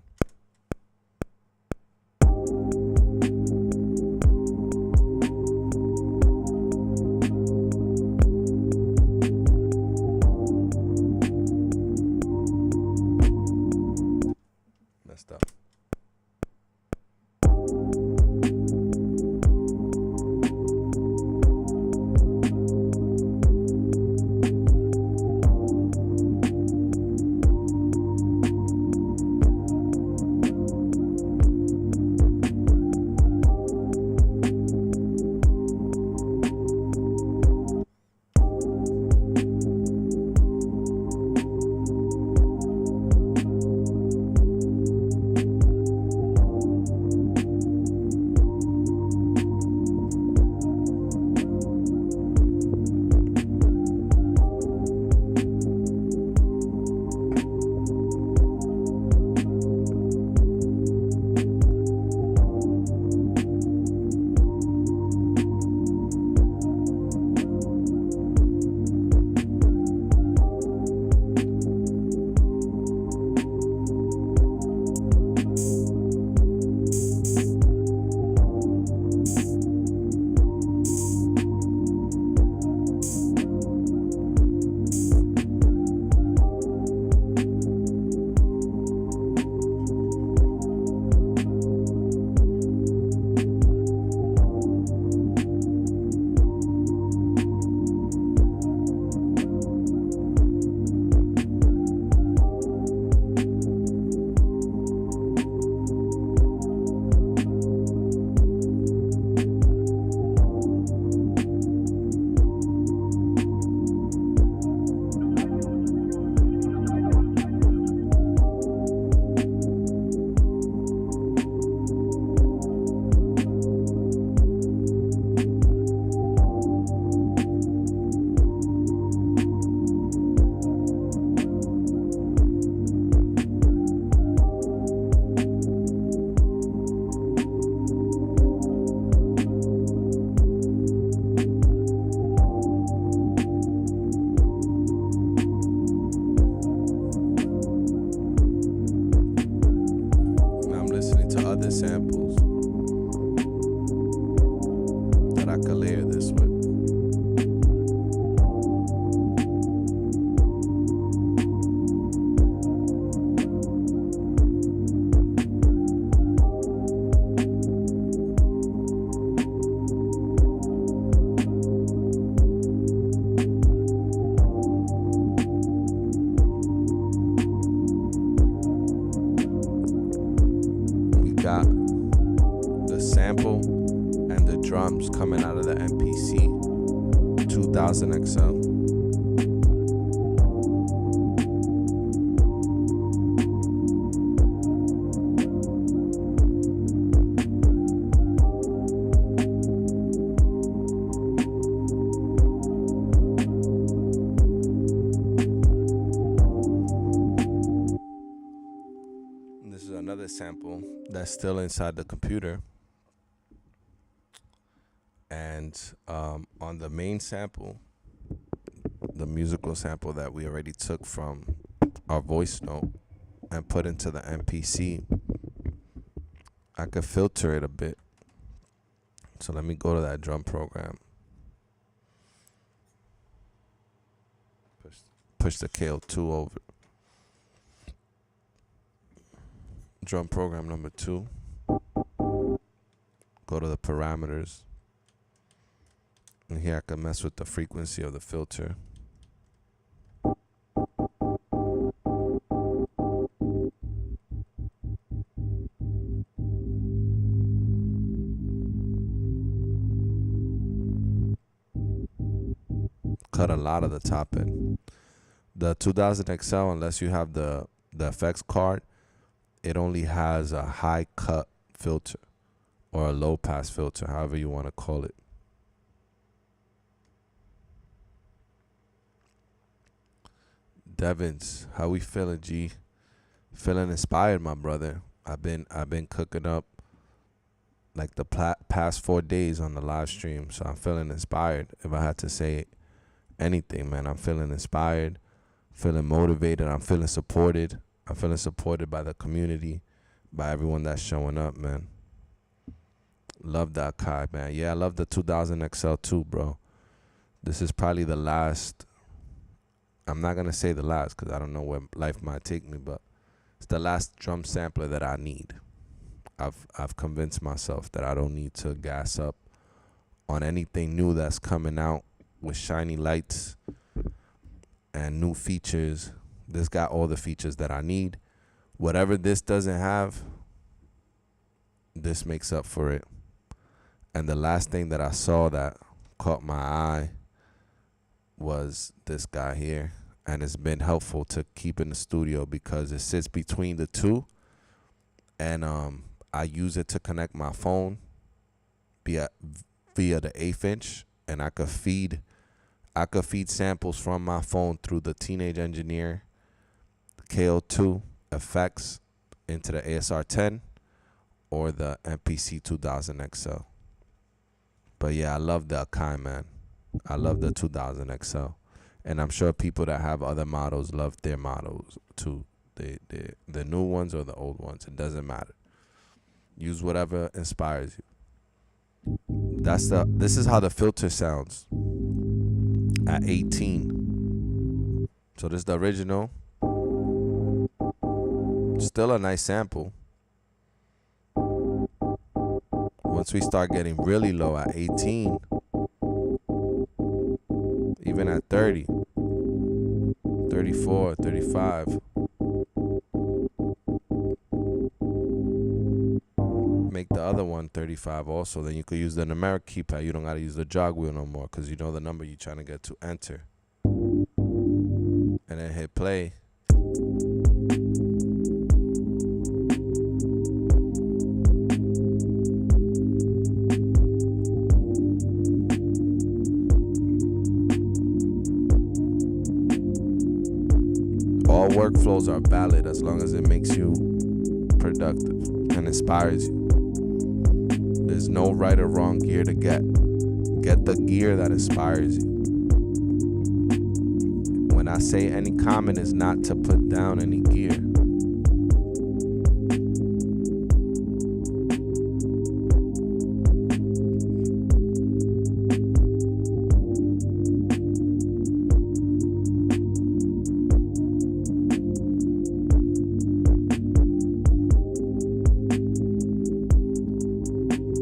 Messed up. 2000 XL. This is another sample that's still inside the computer. And on the main sample, the musical sample that we already took from our voice note and put into the MPC, I could filter it a bit. So let me go to that drum program. Push the KO2 over. Drum program number 2. Go to the parameters. And here I can mess with the frequency of the filter. Cut a lot of the top end. The 2000 XL, unless you have the effects card, it only has a high cut filter or a low pass filter, however you want to call it. Devins, how we feeling, G? Feeling inspired, my brother. I've been cooking up like the past 4 days on the live stream, so I'm feeling inspired. If I had to say anything, man, I'm feeling inspired, feeling motivated. I'm feeling supported. I'm feeling supported by the community, by everyone that's showing up, man. Love that Akai, man. Yeah, I love the 2000 XL too, bro. This is probably the last. I'm not going to say the last because I don't know where life might take me, but it's the last drum sampler that I need. I've convinced myself that I don't need to gas up on anything new that's coming out with shiny lights and new features. This got all the features that I need. Whatever this doesn't have, this makes up for it. And the last thing that I saw that caught my eye was this guy here, and it's been helpful to keep in the studio because it sits between the two, and I use it to connect my phone via the 1/8 inch, and I could feed samples from my phone through the Teenage Engineer, the KO2 effects into the ASR10 or the MPC 2000 XL. But yeah, I love the Akai, man. I love the 2000 XL, and I'm sure people that have other models love their models too. The new ones or the old ones, it doesn't matter. Use whatever inspires you. This is how the filter sounds at 18. So this is the original. Still a nice sample. Once we start getting really low at 18, even at 30, 34, 35, make the other one 35 also. Then you could use the numeric keypad. You don't got to use the jog wheel no more because you know the number you're trying to get to. Enter. And then hit play. All workflows are valid as long as it makes you productive and inspires you. There's no right or wrong gear to get. Get the gear that inspires you. When I say any comment, is not to put down any gear.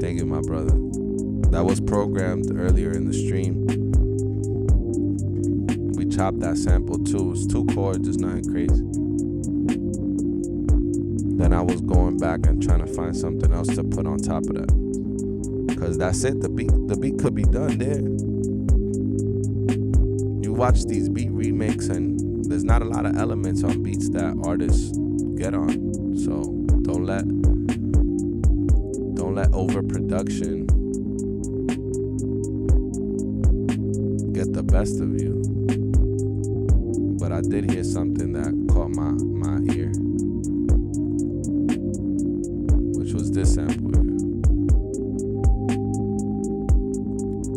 Thank you, my brother. That was programmed earlier in the stream. We chopped that sample too. It's 2 chords, it's nothing crazy. Then I was going back and trying to find something else to put on top of that. Cause that's it. The beat could be done there. watch these beat remakes, and there's not a lot of elements on beats that artists get on. So don't let overproduction get the best of you. But I did hear something that caught my ear, which was this sample here.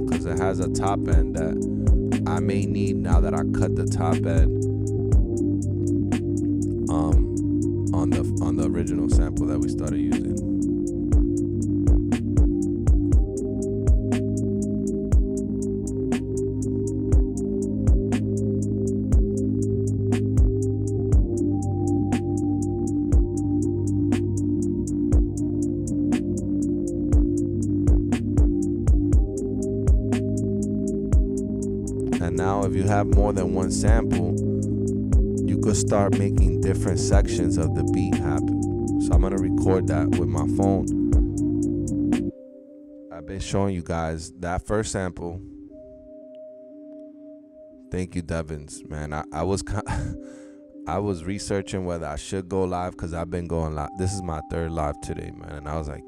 Because it has a top end that I may need now that I cut the top end on the original sample that we started using. And now if you have more than one sample, you could start making different sections of the beat happen. So I'm gonna record that with my phone. I've been showing you guys that first sample. Thank you, Devins, man. I was I was researching whether I should go live because I've been going live. This is my third live today, man. And I was like,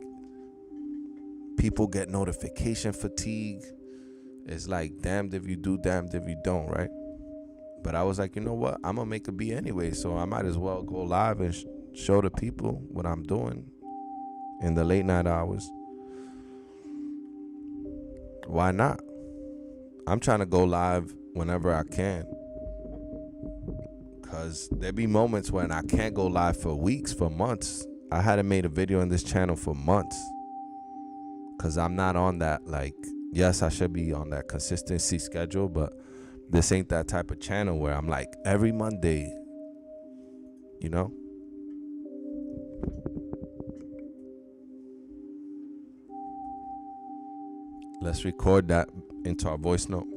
people get notification fatigue. It's like damned if you do, damned if you don't, right? But I was like, you know what? I'm gonna make a beat anyway, so I might as well go live and show the people what I'm doing in the late night hours. Why not? I'm trying to go live whenever I can, cause there be moments when I can't go live for weeks, for months. I hadn't made a video on this channel for months, cause I'm not on that, like, yes, I should be on that consistency schedule, but this ain't that type of channel where I'm like every Monday, you know? Let's record that into our voice note.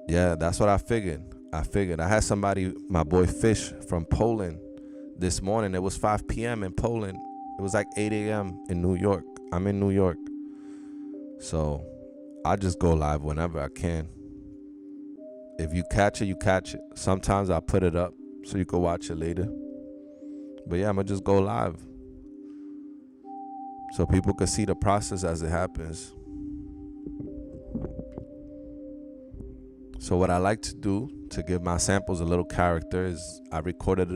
Yeah, that's what I figured. I had somebody, my boy Fish from Poland this morning. It was 5 p.m. in Poland. It was like 8 a.m. in New York. I'm in New York. So I just go live whenever I can. If you catch it, you catch it. Sometimes I put it up so you can watch it later. But yeah, I'm going to just go live so people can see the process as it happens. So what I like to do to give my samples a little character is I recorded,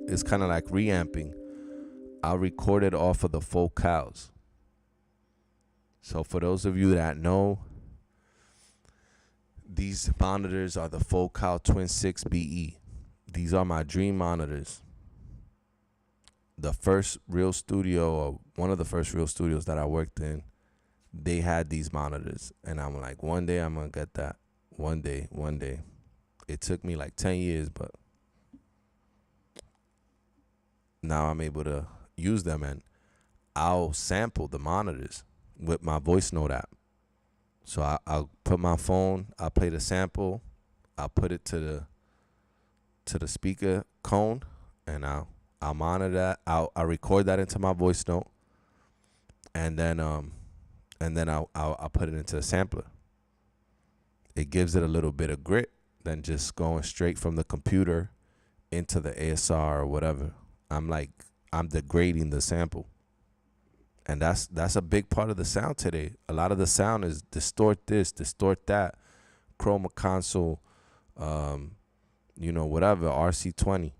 it's kind of like reamping. I'll record it off of the focals. So for those of you that know, these monitors are the Focal Twin 6 BE. These are my dream monitors. The first real studio, or one of the first real studios that I worked in, they had these monitors. And I'm like, one day I'm going to get that. One day. It took me like 10 years, but now I'm able to use them, and I'll sample the monitors with my voice note app. So I'll put my phone, I'll play the sample, I'll put it to the speaker cone, and I'll monitor that. I'll record that into my voice note, and then I'll put it into the sampler. It gives it a little bit of grit than just going straight from the computer into the ASR or whatever. I'm degrading the sample. And that's a big part of the sound today. A lot of the sound is distort this, distort that, chroma console, whatever, RC20.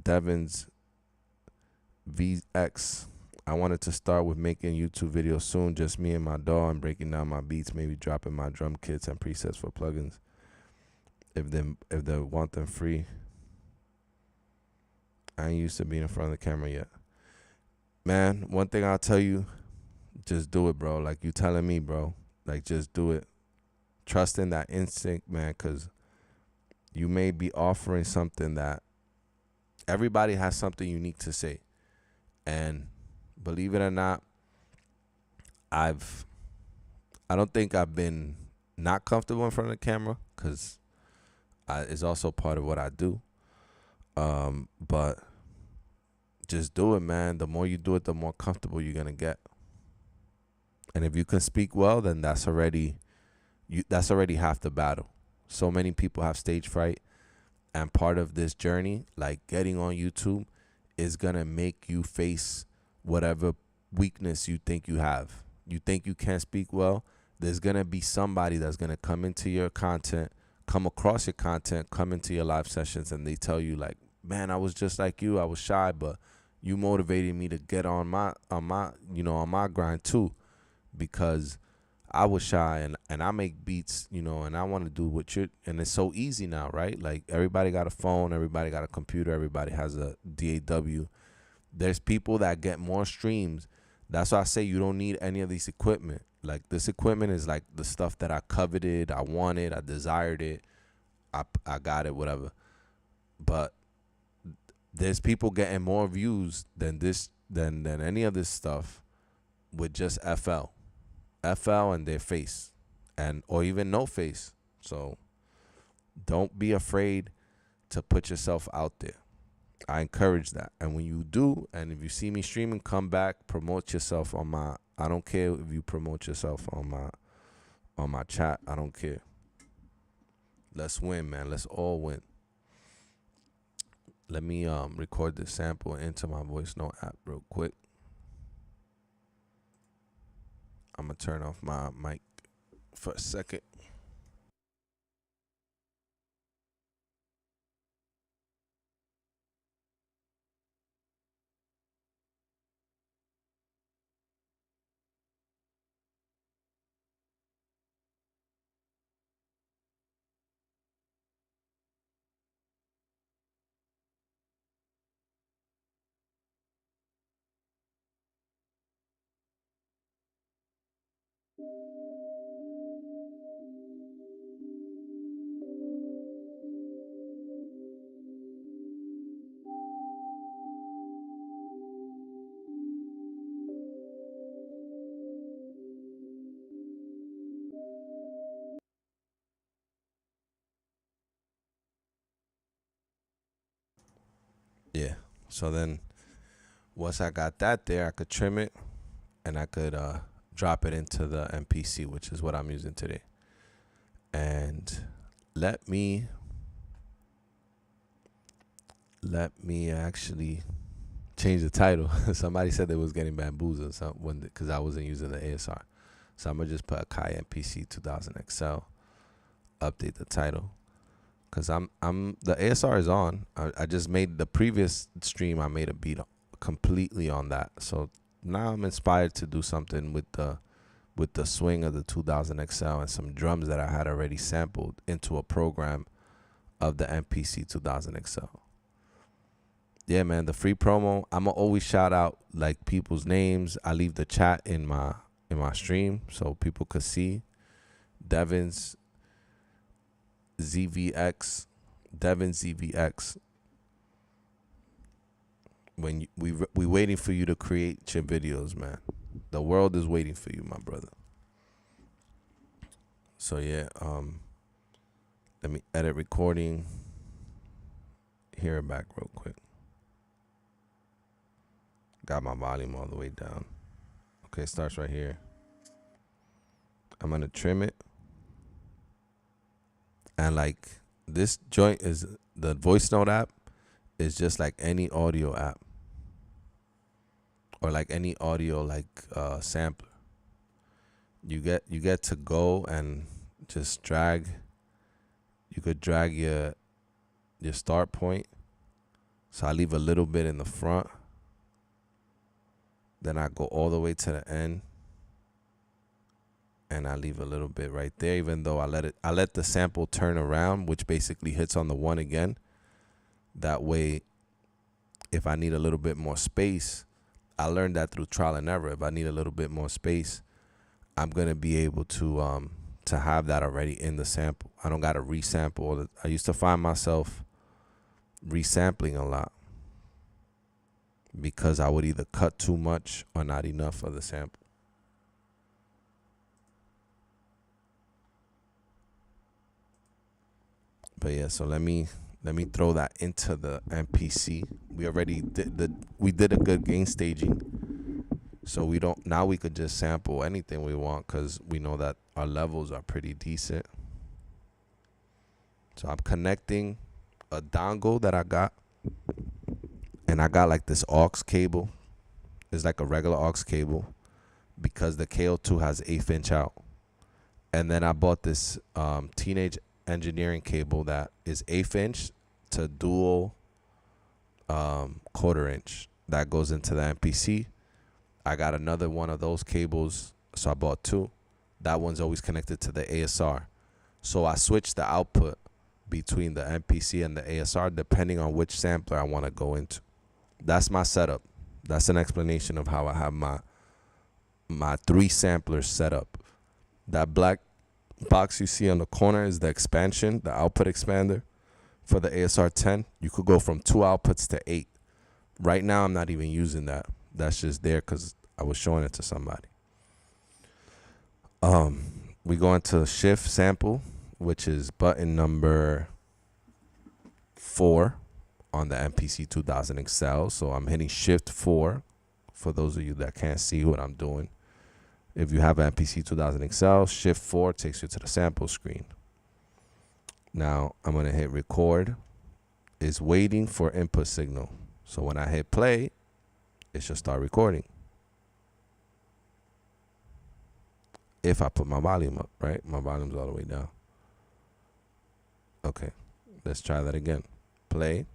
Devins VX. I wanted to start with making YouTube videos soon, just me and my dog, and breaking down my beats, maybe dropping my drum kits and presets for plugins if they want them free. I ain't used to being in front of the camera yet. Man, one thing I'll tell you, just do it, bro. Like you telling me, bro. Like, just do it. Trust in that instinct, man, because you may be offering something that everybody has something unique to say. And believe it or not, I don't think I've been not comfortable in front of the camera, because it's also part of what I do. But just do it, man. The more you do it, the more comfortable you're gonna get. And if you can speak well, then that's already half the battle. So many people have stage fright, and part of this journey, like getting on YouTube, is gonna make you face whatever weakness you think you have. You think you can't speak well, there's gonna be somebody that's gonna come into your content, come across your content, come into your live sessions, and they tell you like, man, I was just like you. I was shy, but you motivated me to get on my on my grind too, because I was shy, and I make beats, and I want to do what you're, and it's so easy now, right? Like everybody got a phone, everybody got a computer, everybody has a DAW. There's people that get more streams. That's why I say you don't need any of these equipment. Like this equipment is like the stuff that I coveted, I wanted, I desired it, I got it, whatever. But there's people getting more views than any of this stuff with just FL and their face, and or even no face. So don't be afraid to put yourself out there. I encourage that. And when you do, and if you see me streaming, come back, promote yourself on my, I don't care if you promote yourself on my chat. I don't care. Let's win, man. Let's all win. Let me record this sample into my voice note app real quick. I'm gonna turn off my mic for a second. Yeah. So then once I got that there, I could trim it, and I could drop it into the MPC, which is what I'm using today. And let me actually change the title. Somebody said they was getting bamboozled because I wasn't using the ASR. So I'm gonna just put Akai MPC 2000 XL, update the title, because I'm the ASR is on. I just made the previous stream, I made a beat completely on that. So now I'm inspired to do something with the swing of the 2000 XL and some drums that I had already sampled into a program of the MPC 2000 XL. Yeah, man, the free promo, I'ma always shout out like people's names. I leave the chat in my stream so people could see. Devin ZVX. When we waiting for you to create your videos, man. The world is waiting for you, my brother. So yeah, let me edit recording. Hear it back real quick. Got my volume all the way down. Okay, it starts right here. I'm gonna trim it. And like this joint is the voice note app is just like any audio app or like any audio like sampler. You get to go and just drag. You could drag your start point. So I leave a little bit in the front. Then I go all the way to the end. And I leave a little bit right there, even though I let the sample turn around, which basically hits on the one again. That way, if I need a little bit more space, I learned that through trial and error. If I need a little bit more space, I'm gonna be able to have that already in the sample. I don't gotta resample. I used to find myself resampling a lot because I would either cut too much or not enough of the sample. But yeah, so let me Let me throw that into the MPC. We already did a good gain staging. So now we could just sample anything we want because we know that our levels are pretty decent. So I'm connecting a dongle that I got. And I got like this aux cable. It's like a regular aux cable because the KO2 has 1/8 inch out. And then I bought this Teenage Engineering cable that is 1/8 inch to dual 1/4 inch that goes into the MPC. I got another one of those cables, so I bought 2. That one's always connected to the ASR. So I switched the output between the MPC and the ASR depending on which sampler I want to go into. That's my setup. That's an explanation of how I have my 3 samplers set up. That black box you see on the corner is the expansion, the output expander for the ASR 10. You could go from 2 outputs to 8. Right now, I'm not even using that. That's just there because I was showing it to somebody. We go into shift sample, which is button number 4 on the MPC 2000 Excel. So I'm hitting shift 4 for those of you that can't see what I'm doing. If you have an MPC 2000 Excel, shift 4 takes you to the sample screen. Now I'm going to hit record. It's waiting for input signal. So when I hit play, it should start recording. If I put my volume up, right? My volume's all the way down. Okay, let's try that again. Play.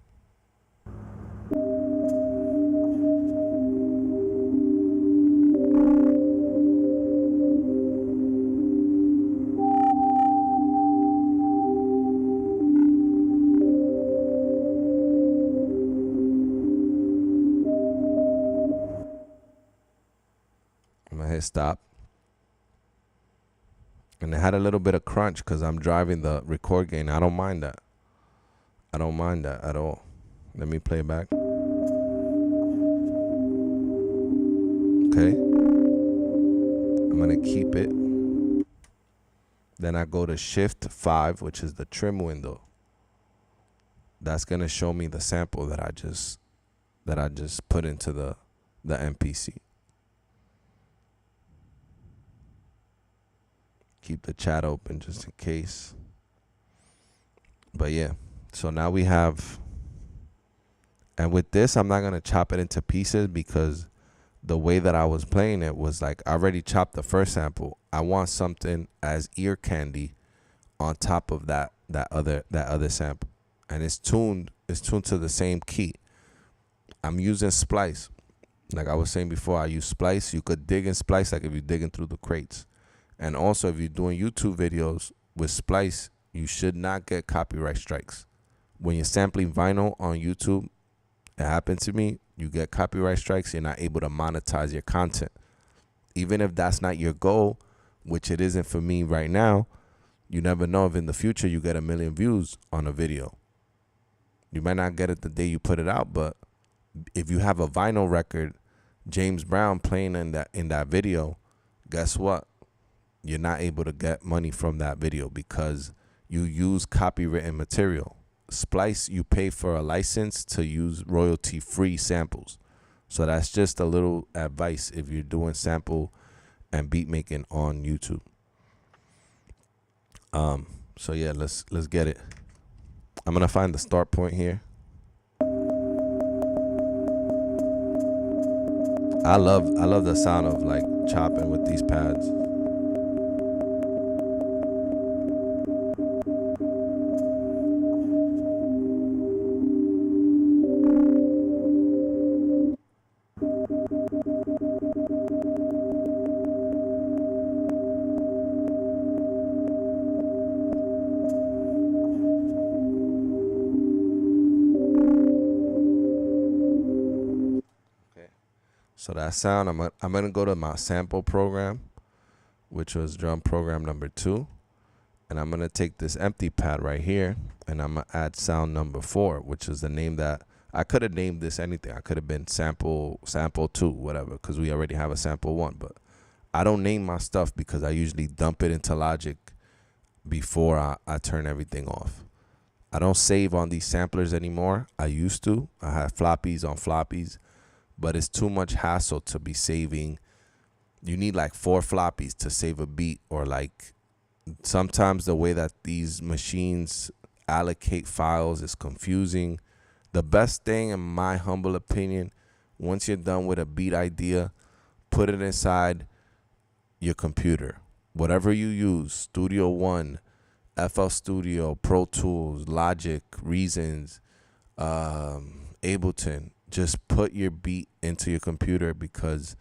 I'm gonna hit stop. And it had a little bit of crunch because I'm driving the record gain. I don't mind that. I don't mind that at all. Let me play back. Okay. I'm going to keep it. Then I go to shift 5, which is the trim window. That's going to show me the sample that I just put into the MPC. Keep the chat open just in case. But yeah, so now we have, and with this, I'm not going to chop it into pieces because the way that I was playing it was like, I already chopped the first sample. I want something as ear candy on top of that other sample. And it's tuned to the same key. I'm using Splice. Like I was saying before, I use Splice. You could dig in Splice like if you're digging through the crates. And also, if you're doing YouTube videos with Splice, you should not get copyright strikes. When you're sampling vinyl on YouTube, it happened to me, you get copyright strikes, you're not able to monetize your content. Even if that's not your goal, which it isn't for me right now, you never know if in the future you get 1 million views on a video. You might not get it the day you put it out, but if you have a vinyl record, James Brown playing in that video, guess what? You're not able to get money from that video because you use copywritten material. Splice, you pay for a license to use royalty-free samples. So that's just a little advice if you're doing sample and beat making on YouTube. So yeah, let's get it. I'm gonna find the start point here. I love the sound of like chopping with these pads. So that sound, I'm gonna go to my sample program, which was drum program number 2, and I'm gonna take this empty pad right here, and I'm gonna add sound number 4, which is the name that I could have named this anything. I could have been sample 2, whatever, because we already have a sample 1. But I don't name my stuff because I usually dump it into Logic before I turn everything off. I don't save on these samplers anymore. I used to. I had floppies on floppies, but it's too much hassle to be saving. You need like 4 floppies to save a beat, or like sometimes the way that these machines allocate files is confusing. The best thing, in my humble opinion, once you're done with a beat idea, put it inside your computer. Whatever you use, Studio One, FL Studio, Pro Tools, Logic, Reasons, Ableton, just put your beat into your computer, because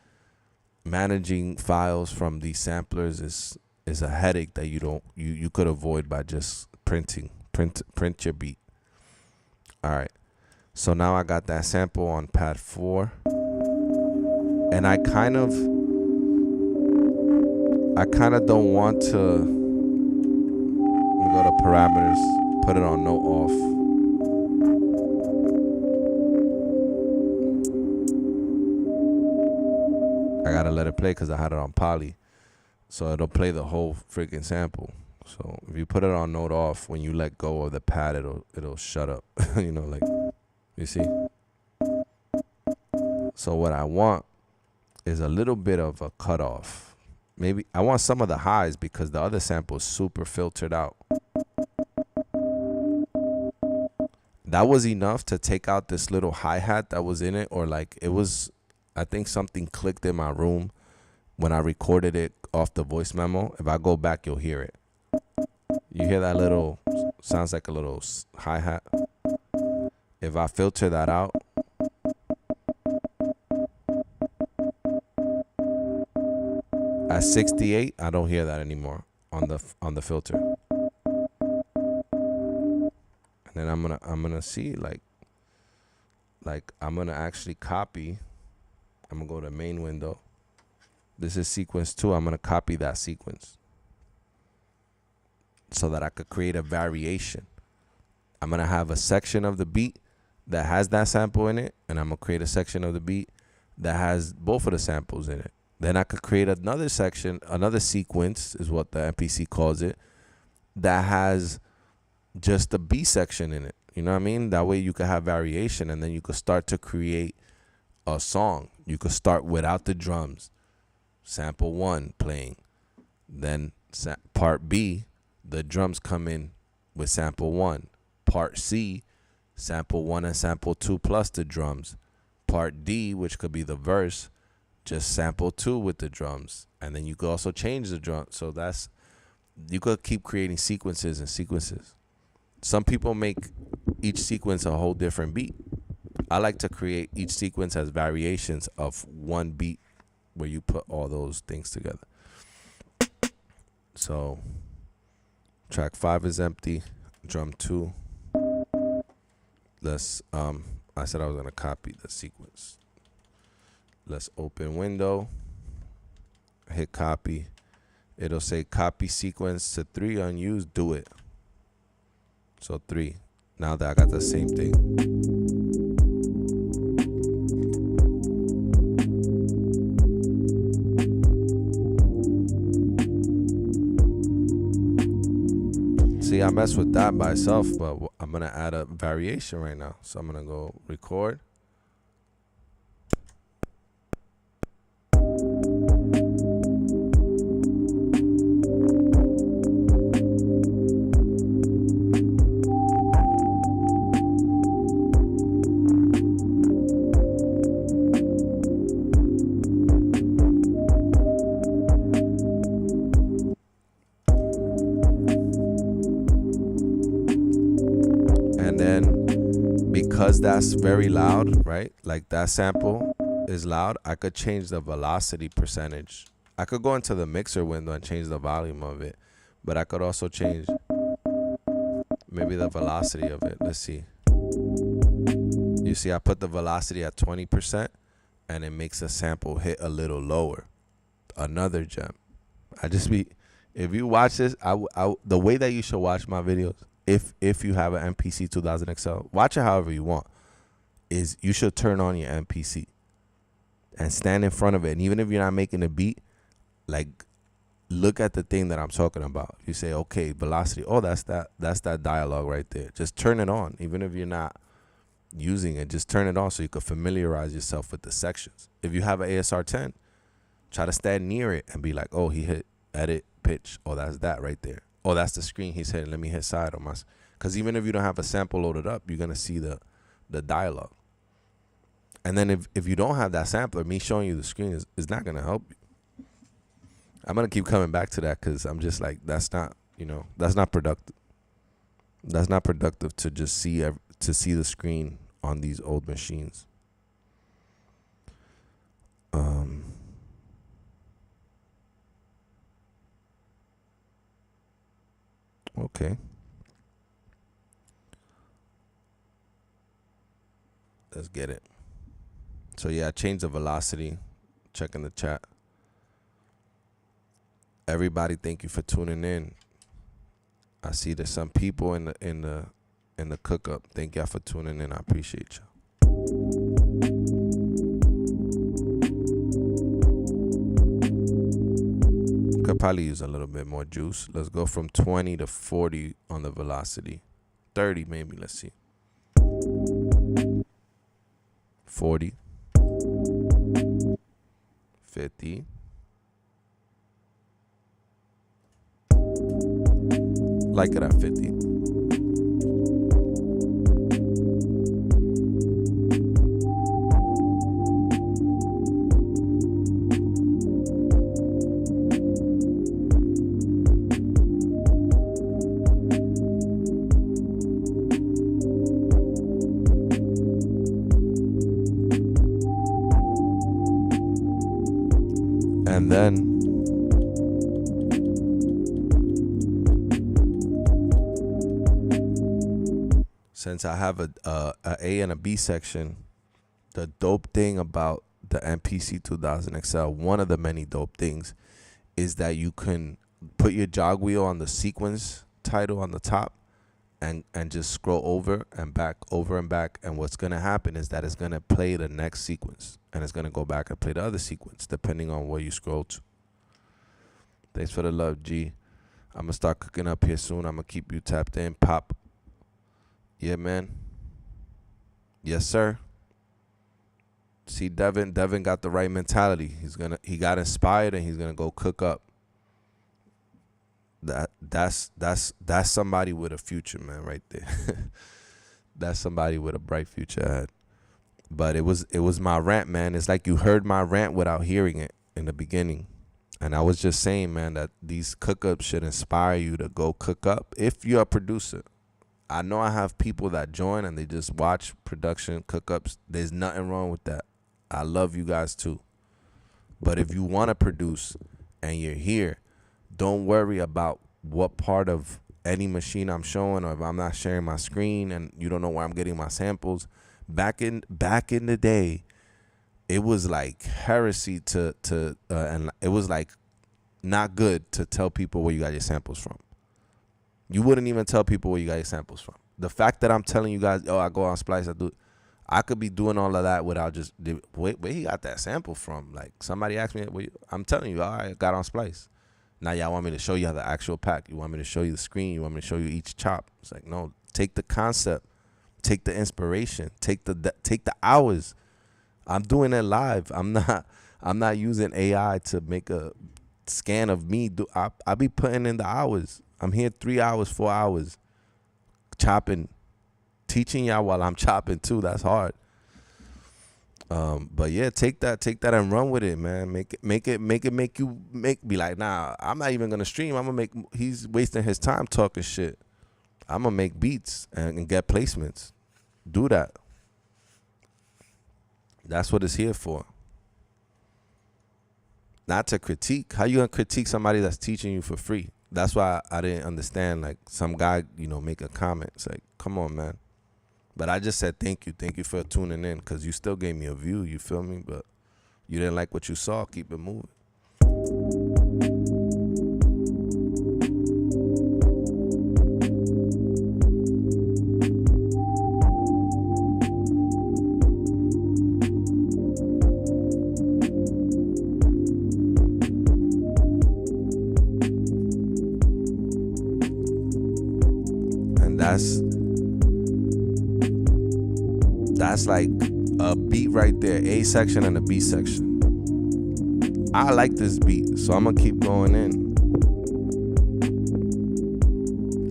managing files from these samplers is a headache that you could avoid by just print your beat. All right, so now I got that sample on pad 4, and I kind of don't want to. Let me go to parameters, put it on no off. I gotta let it play because I had it on poly, so it'll play the whole freaking sample. So if you put it on note off, when you let go of the pad, it'll shut up. You know, like, you see. So what I want is a little bit of a cutoff. Maybe I want some of the highs because the other sample is super filtered out. That was enough to take out this little hi-hat that was in it, or like it was, I think something clicked in my room when I recorded it off the voice memo. If I go back, you'll hear it. You hear that little, sounds like a little hi-hat. If I filter that out, at 68, I don't hear that anymore on the filter. And then I'm gonna see like I'm gonna actually copy. I'm gonna go to main window. This is sequence 2. I'm gonna copy that sequence so that I could create a variation. I'm gonna have a section of the beat that has that sample in it, and I'm gonna create a section of the beat that has both of the samples in it. Then I could create another section, another sequence is what the MPC calls it, that has just the B section in it. You know what I mean? That way you could have variation, and then you could start to create a song. You could start without the drums. Sample 1 playing. Then part B, the drums come in with sample 1. Part C, sample 1 and sample 2 plus the drums. Part D, which could be the verse, just sample 2 with the drums. And then you could also change the drum. So that's, you could keep creating sequences and sequences. Some people make each sequence a whole different beat. I like to create each sequence as variations of one beat where you put all those things together. So track 5 is empty, drum 2. Let's I said I was gonna copy the sequence. Let's open window, hit copy. It'll say copy sequence to 3 unused, do it. So 3. Now that I got the same thing. See, I messed with that by itself, but I'm gonna add a variation right now. So I'm gonna go record. Because that's very loud, right? Like that sample is loud, I could change the velocity percentage. I could go into the mixer window and change the volume of it, but I could also change maybe the velocity of it. Let's see. You see, I put the velocity at 20% and it makes the sample hit a little lower. Another gem. If you watch this, the way that you should watch my videos, if you have an MPC 2000 XL, watch it however you want, is you should turn on your MPC and stand in front of it. And even if you're not making a beat, like look at the thing that I'm talking about. You say, okay, velocity. Oh, that's that dialogue right there. Just turn it on, even if you're not using it. Just turn it on so you can familiarize yourself with the sections. If you have an ASR 10, try to stand near it and be like, oh, he hit edit pitch. Oh, that's that right there. Oh, that's the screen he's hitting. Let me hit side on my. Because even if you don't have a sample loaded up, you're gonna see the dialogue. And then if you don't have that sampler, me showing you the screen is not gonna help you. I'm gonna keep coming back to that because I'm just like, that's not productive. That's not productive to just see the screen on these old machines. Okay. Let's get it. So yeah, change the velocity. Checking the chat. Everybody, thank you for tuning in. I see there's some people in the cook up. Thank y'all for tuning in. I appreciate y'all. Could probably use a little bit more juice. Let's go from 20 to 40 on the velocity. 30 maybe, let's see. 40. 50. Like it at 50. And then since I have a A and a B section, the dope thing about the MPC 2000 XL, one of the many dope things, is that you can put your jog wheel on the sequence title on the top and just scroll over and back, and what's going to happen is that it's going to play the next sequence, and it's going to go back and play the other sequence depending on where you scroll to. Thanks for the love, G. I'm going to start cooking up here soon. I'm going to keep you tapped in. Pop. Yeah, man. Yes, sir. See, Devin got the right mentality. He got inspired and he's gonna go cook up. That's somebody with a future, man, right there. That's somebody with a bright future ahead. But it was my rant, man. It's like you heard my rant without hearing it in the beginning. And I was just saying, man, that these cook-ups should inspire you to go cook up if you're a producer. I know I have people that join and they just watch production cook-ups. There's nothing wrong with that. I love you guys too. But if you want to produce and you're here, don't worry about what part of any machine I'm showing, or if I'm not sharing my screen and you don't know where I'm getting my samples. Back in the day, it was like heresy and it was like not good to tell people where you got your samples from. You wouldn't even tell people where you got your samples from. The fact that I'm telling you guys, I go on Splice, I could be doing all of that without just, where he got that sample from? Like, somebody asked me, I'm telling you, all right, I got on Splice. Now y'all want me to show you the actual pack. You want me to show you the screen. You want me to show you each chop. It's like, no, take the concept, take the inspiration, take the hours. I'm doing it live. I'm not using AI to make a scan of me. I be putting in the hours. I'm here 3 hours, 4 hours, chopping, teaching y'all while I'm chopping too. That's hard. But yeah, take that and run with it, man. Make you be like, nah, I'm not even gonna stream. He's wasting his time talking shit. I'm gonna make beats and get placements. Do that. That's what it's here for. Not to critique. How you gonna critique somebody that's teaching you for free? That's why I didn't understand, like, some guy, make a comment. It's like, come on, man. But I just said thank you. Thank you for tuning in, because you still gave me a view, you feel me? But you didn't like what you saw. Keep it moving. That's like a beat right there, A section and a B section. I like this beat, so I'm gonna keep going in.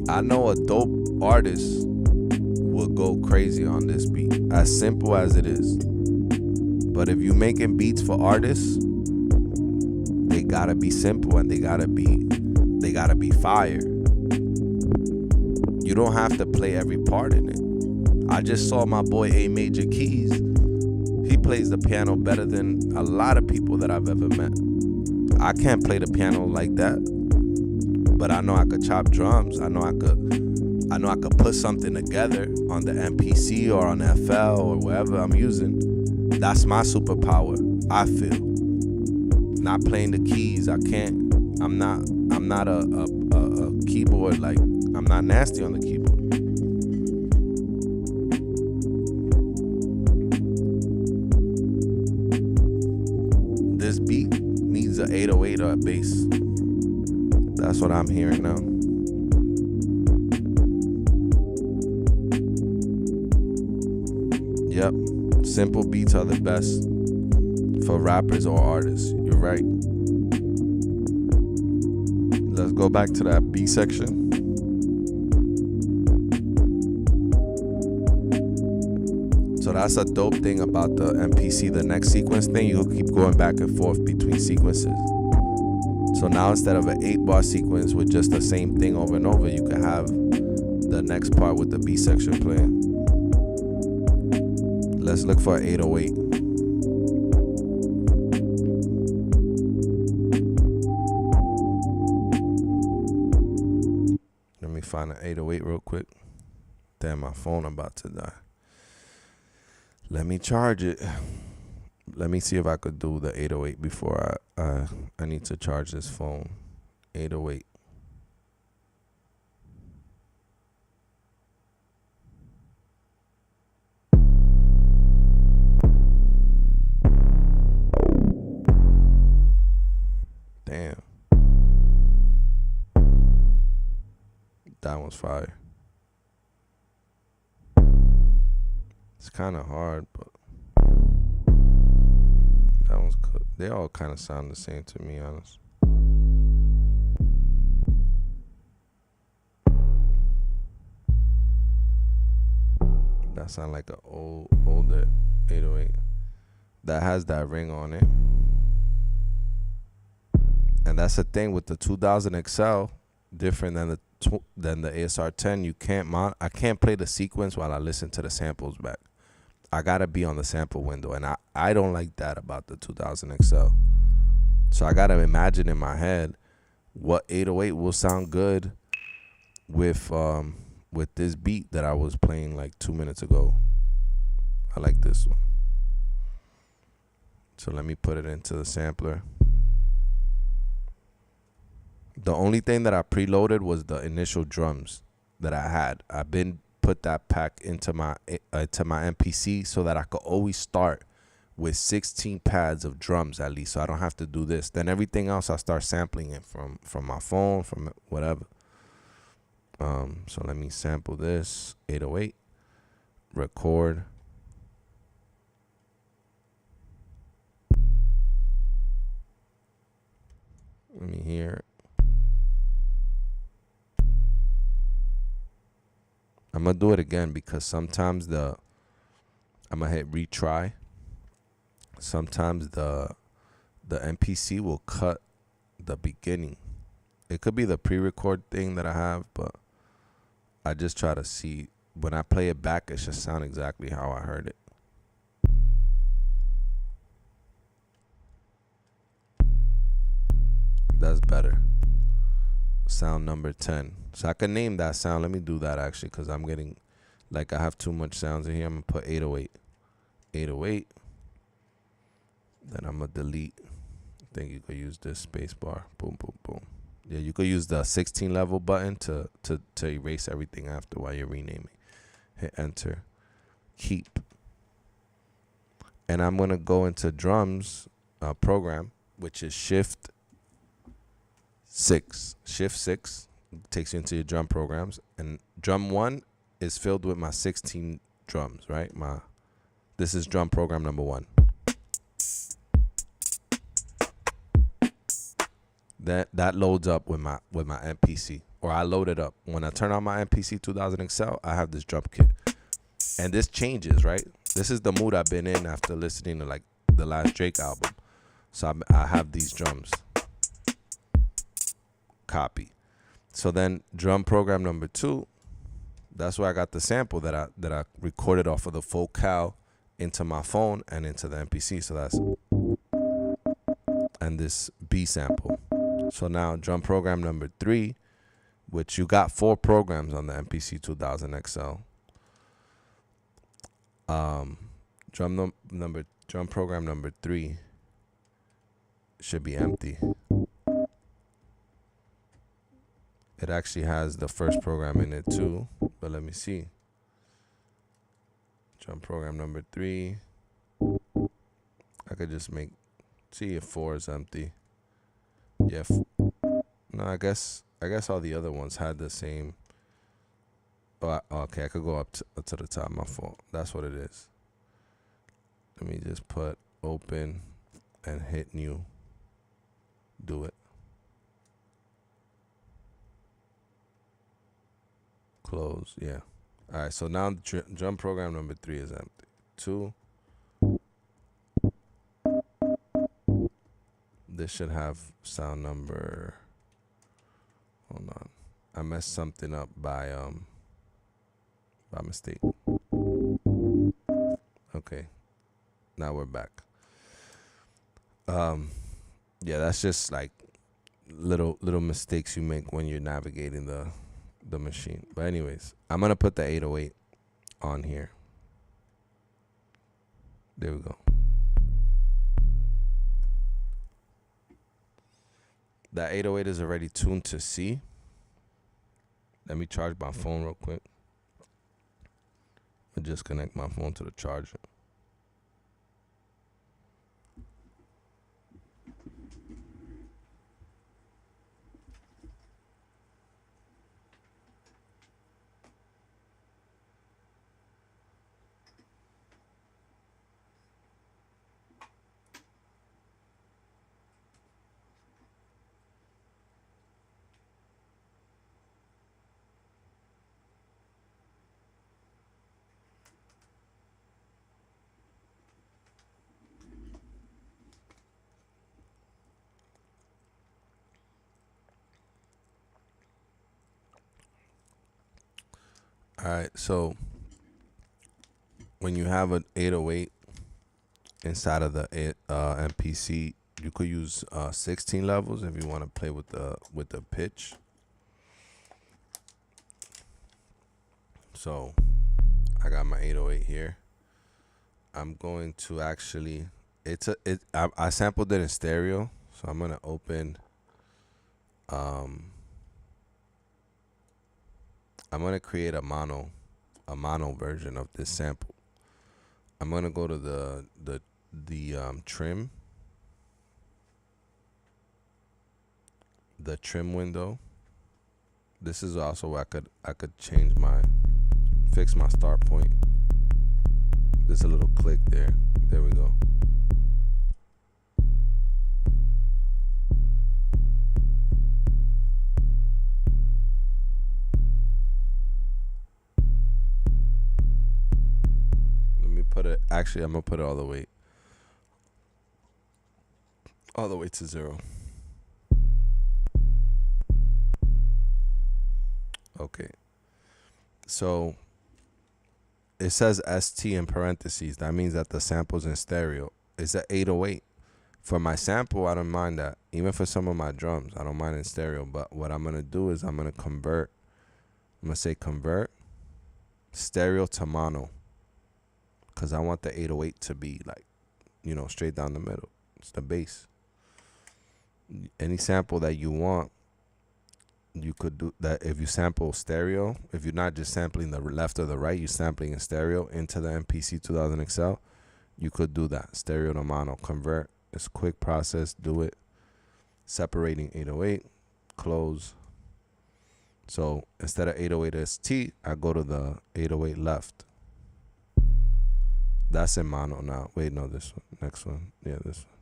I know a dope artist will go crazy on this beat, as simple as it is. But if you making beats for artists, they gotta be simple and they gotta be fire. You don't have to play every part in it. I just saw my boy A Major Keys. He plays the piano better than a lot of people that I've ever met. I can't play the piano like that, but I know I could chop drums. I know I could put something together on the MPC or on FL or wherever I'm using. That's my superpower, I feel. Not playing the keys, I can't. I'm not a keyboard, like, I'm not nasty on the keyboard. This beat needs an 808 or a bass. That's what I'm hearing now. Yep, simple beats are the best for rappers or artists. You're right. Let's go back to that B section. So that's a dope thing about the MPC, the next sequence thing. You'll keep going back and forth between sequences. So now instead of an 8-bar sequence with just the same thing over and over, you can have the next part with the B section playing. Let's look for an 808. Let me find an 808 real quick. Damn, my phone about to die. Let me charge it. Let me see if I could do the 808 before I need to charge this phone. 808. Damn. That one's fire. It's kind of hard, but that one's good. They all kind of sound the same to me, honest. That sound like an older 808 that has that ring on it. And that's the thing with the 2000 XL, different than the ASR 10. You can't I can't play the sequence while I listen to the samples back. I gotta be on the sample window, and I don't like that about the 2000 XL. So I gotta imagine in my head what 808 will sound good with this beat that I was playing like 2 minutes ago. I like this one. So let me put it into the sampler. The only thing that I preloaded was the initial drums that I had. I've been put that pack into my MPC so that I could always start with 16 pads of drums at least, so I don't have to do this. Then everything else I start sampling it from my phone, from whatever. So let me sample this 808, record. Let me hear it. I'm gonna do it again because sometimes I'm gonna hit retry. Sometimes the MPC will cut the beginning. It could be the pre-record thing that I have, but I just try to see when I play it back, it should sound exactly how I heard it. That's better. Sound number 10. So I can name that sound. Let me do that actually, because I'm getting, like, I have too much sounds in here. I'm going to put 808. 808. Then I'm going to delete. I think you could use this space bar. Boom, boom, boom. Yeah, you could use the 16 level button to erase everything after while you're renaming. Hit enter. Keep. And I'm going to go into drums program, which is Shift 6. Shift 6 takes you into your drum programs. And drum 1 is filled with my 16 drums, right? This is drum program number 1. That loads up with my MPC, or I load it up. When I turn on my MPC 2000 XL, I have this drum kit. And this changes, right? This is the mood I've been in after listening to like the last Drake album. So I have these drums. Copy. So then drum program number 2, that's where I got the sample that I recorded off of the full cal into my phone and into the MPC. So that's, and this B sample. So now drum program number 3, which you got 4 programs on the MPC 2000 XL. Drum program number 3 should be empty. It actually has the first program in it too, but let me see. Drum program number 3. I could just see if 4 is empty. Yeah. No, I guess all the other ones had the same. Oh, okay, I could go up to the top. My fault. That's what it is. Let me just put open and hit new. Do it. Close. Yeah. All right. So now drum program number 3 is empty. 2. This should have sound number. Hold on. I messed something up by mistake. Okay. Now we're back. Yeah, that's just like little mistakes you make when you're navigating the machine. But anyways, I'm gonna put the 808 on here. There we go. That 808 is already tuned to C. Let me charge my phone real quick. I'll just connect my phone to the charger. All right, so when you have an 808 inside of the MPC, you could use 16 levels if you want to play with the pitch. So I got my 808 here. I'm going to actually I sampled it in stereo, so I'm gonna open. I'm gonna create a mono version of this sample. I'm gonna go to the trim, the trim window. This is also where I could fix my start point. There's a little click there. There we go. Actually, I'm gonna put it all the way to 0. Okay. So it says ST in parentheses. That means that the sample's in stereo. It's an 808. For my sample, I don't mind that. Even for some of my drums, I don't mind in stereo. But what I'm gonna do is I'm gonna say convert stereo to mono. Because I want the 808 to be like, straight down the middle. It's the bass. Any sample that you want, you could do that. If you sample stereo, if you're not just sampling the left or the right, you're sampling in stereo into the MPC 2000 XL, you could do that. Stereo to mono, convert. It's a quick process. Do it. Separating 808, close, So instead of 808 ST, I go to the 808 left. That's in mono now. Wait, no, this one. Next one. Yeah, this one.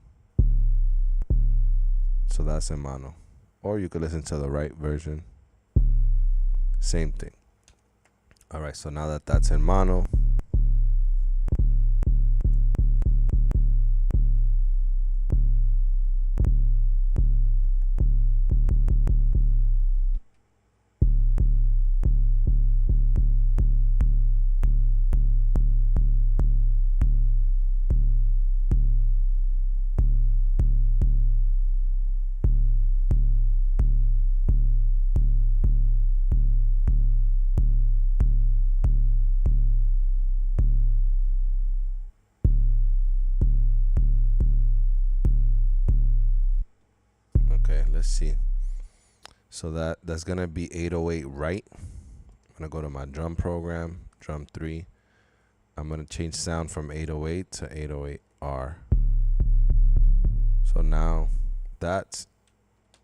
So that's in mono. Or you could listen to the right version. Same thing. All right, so now that that's in mono, okay, let's see. So that's gonna be 808 right. I'm gonna go to my drum program, drum 3. I'm gonna change sound from 808 to 808R. So now that's,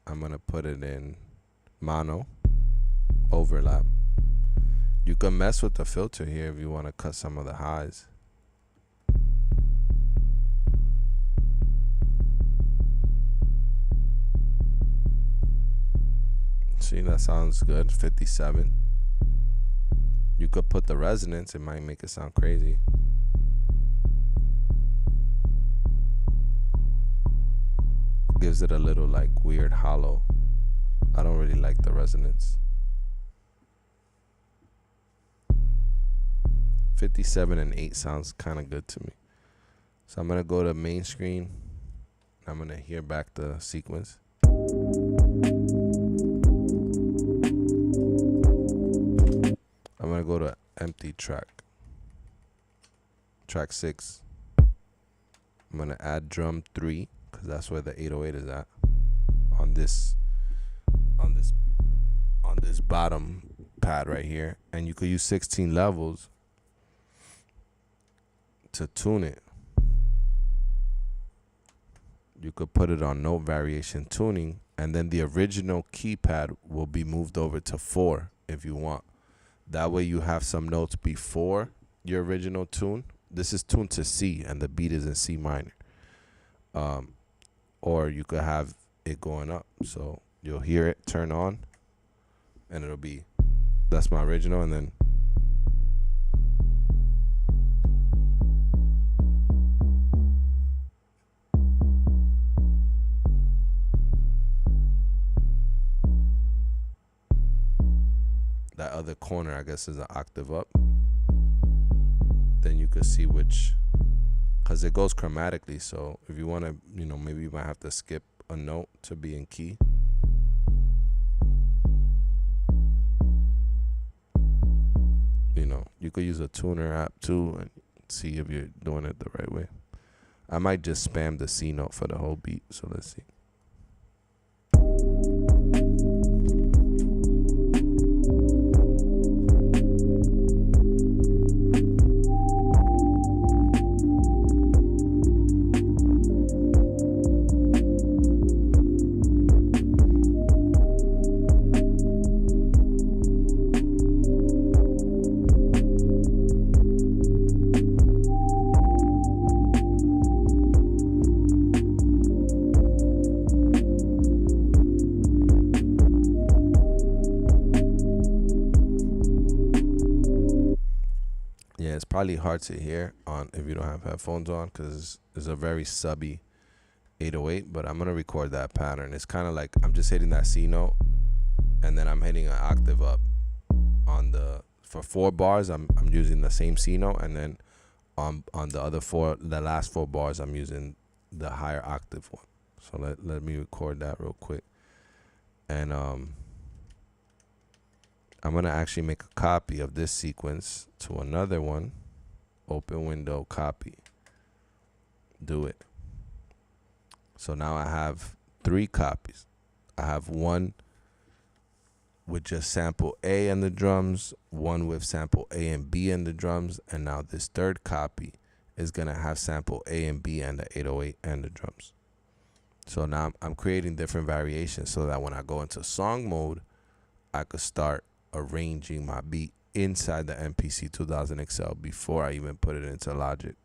I'm gonna put it in mono, overlap. You can mess with the filter here if you want to cut some of the highs. See, that sounds good. 57. You could put the resonance, it might make it sound crazy. Gives it a little like weird hollow. I don't really like the resonance. 57 and 8 sounds kind of good to me. So I'm gonna go to main screen. I'm gonna hear back the sequence. I'm gonna go to empty track, track 6. I'm gonna add drum 3 because that's where the 808 is at. On this bottom pad right here, and you could use 16 levels to tune it. You could put it on note variation tuning, and then the original keypad will be moved over to 4 if you want. That way you have some notes before your original tune. This is tuned to C and the beat is in C minor. Or you could have it going up. So you'll hear it turn on and it'll be, that's my original, and then that other corner, I guess, is an octave up. Then you could see which, because it goes chromatically. So if you want to, maybe you might have to skip a note to be in key. You could use a tuner app too and see if you're doing it the right way. I might just spam the C note for the whole beat. So let's see. Yeah, it's probably hard to hear on if you don't have headphones on because it's a very subby 808, but I'm gonna record that pattern. It's kind of like I'm just hitting that C note and then I'm hitting an octave up on the, for 4 bars I'm using the same C note, and then on the other 4, the last 4 bars I'm using the higher octave one. So let me record that real quick. And I'm gonna actually make a copy of this sequence to another one. Open window, copy. Do it. So now I have 3 copies. I have one with just sample A and the drums, one with sample A and B and the drums, and now this third copy is gonna have sample A and B and the 808 and the drums. So now I'm creating different variations so that when I go into song mode, I could start arranging my beat inside the MPC 2000 XL before I even put it into Logic.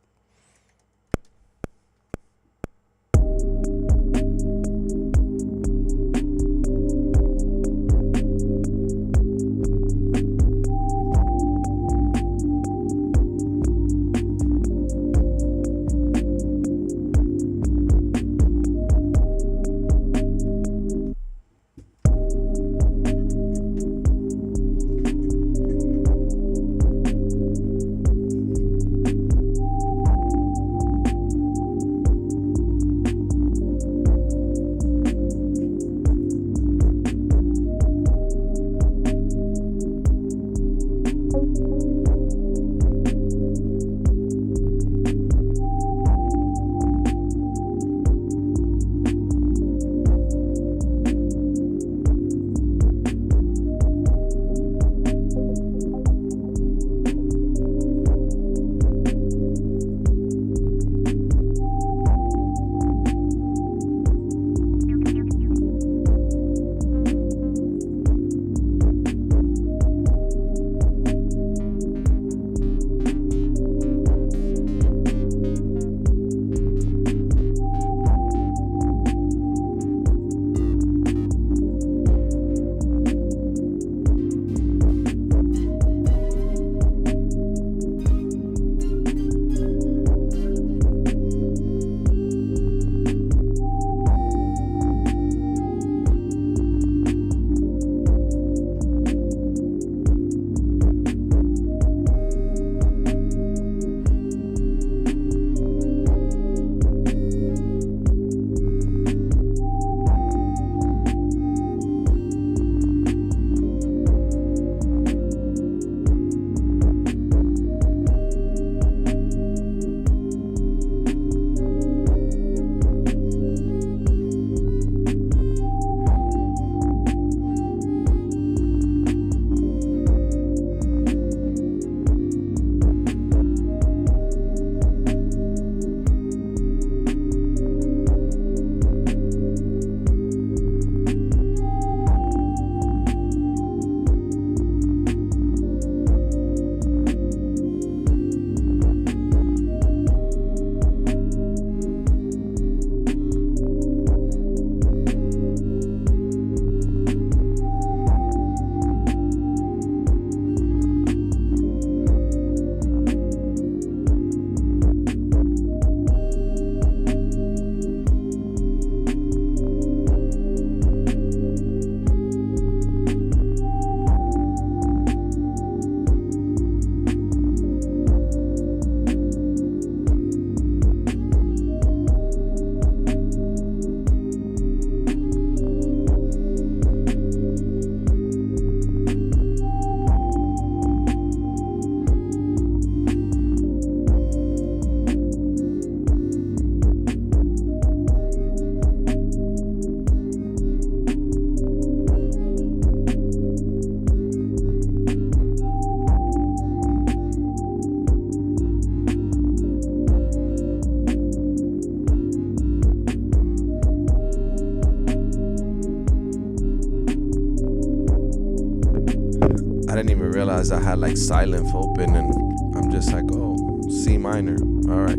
didn't even realize I had like silent open, and I'm just like, oh, C minor. All right.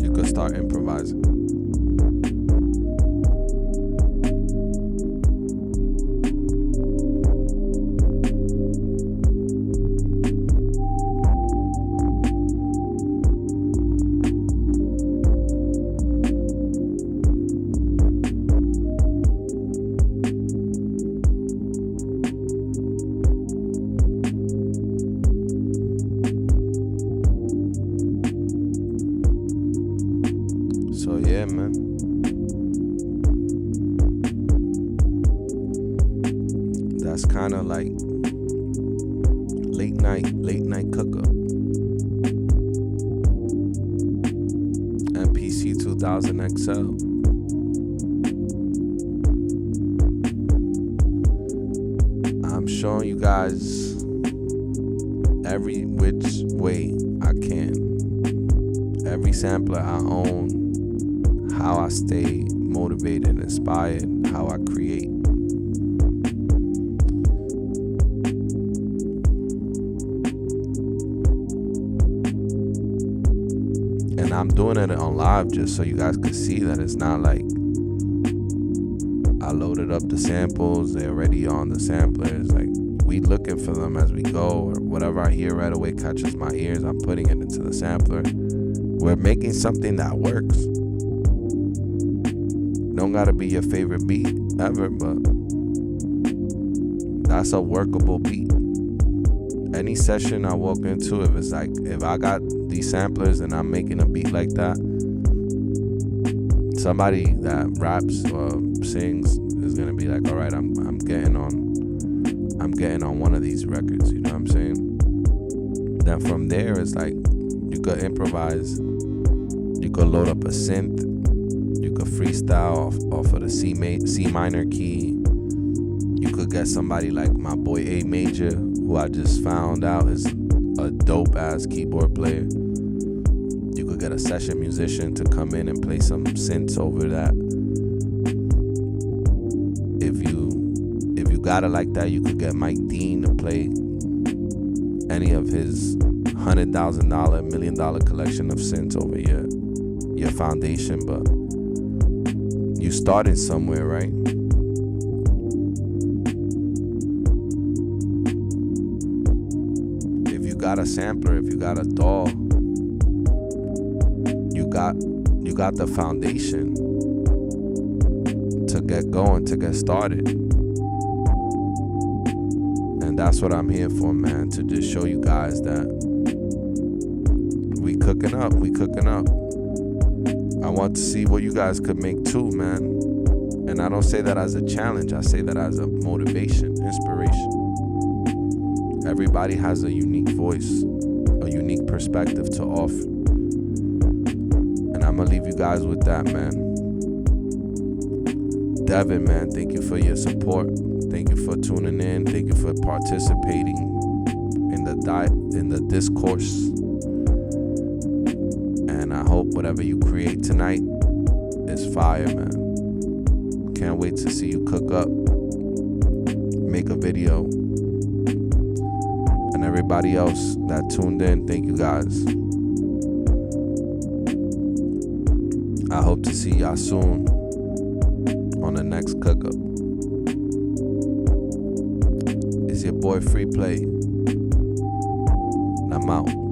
You could start improvising. So yeah, man. That's kind of like late night cookup. MPC 2000 XL. I'm showing you guys every which way I can. Every sampler I own. How I stay motivated, inspired, how I create. I'm doing it on live just so you guys could see that it's not like I loaded up the samples, they're already on the samplers. Like, we looking for them as we go, or whatever I hear right away catches my ears, I'm putting it into the sampler. We're making something that works. Don't gotta be your favorite beat ever, but that's a workable beat. Any session I walk into, if it's like, if I got these samplers and I'm making a beat like that, somebody that raps or sings is gonna be like, all right, I'm getting on one of these records, you know what I'm saying? Then from there, it's like, you could improvise, you could load up a synth, you could freestyle off of the C minor key. You could get somebody like my boy A Major, who I just found out is a dope ass keyboard player. You could get a session musician to come in and play some synths over that. If you got it like that, you could get Mike Dean to play any of his $100,000, $1 million collection of synths over your foundation. But you started somewhere, right? If you got a sampler, if you got a DAW, you got the foundation to get going, to get started. And that's what I'm here for, man, to just show you guys that we cooking up. I want to see what you guys could make too, man. And I don't say that as a challenge, I say that as a motivation, inspiration. Everybody has a unique voice, a unique perspective to offer. And I'm gonna leave you guys with that, man. Devin, man, thank you for your support. Thank you for tuning in. Thank you for participating in the discourse. And I hope whatever you create tonight is fire, man. Can't wait to see you cook up, make a video. And everybody else that tuned in, thank you guys. I hope to see y'all soon on the next cook up. It's your boy Freeplay. And I'm out.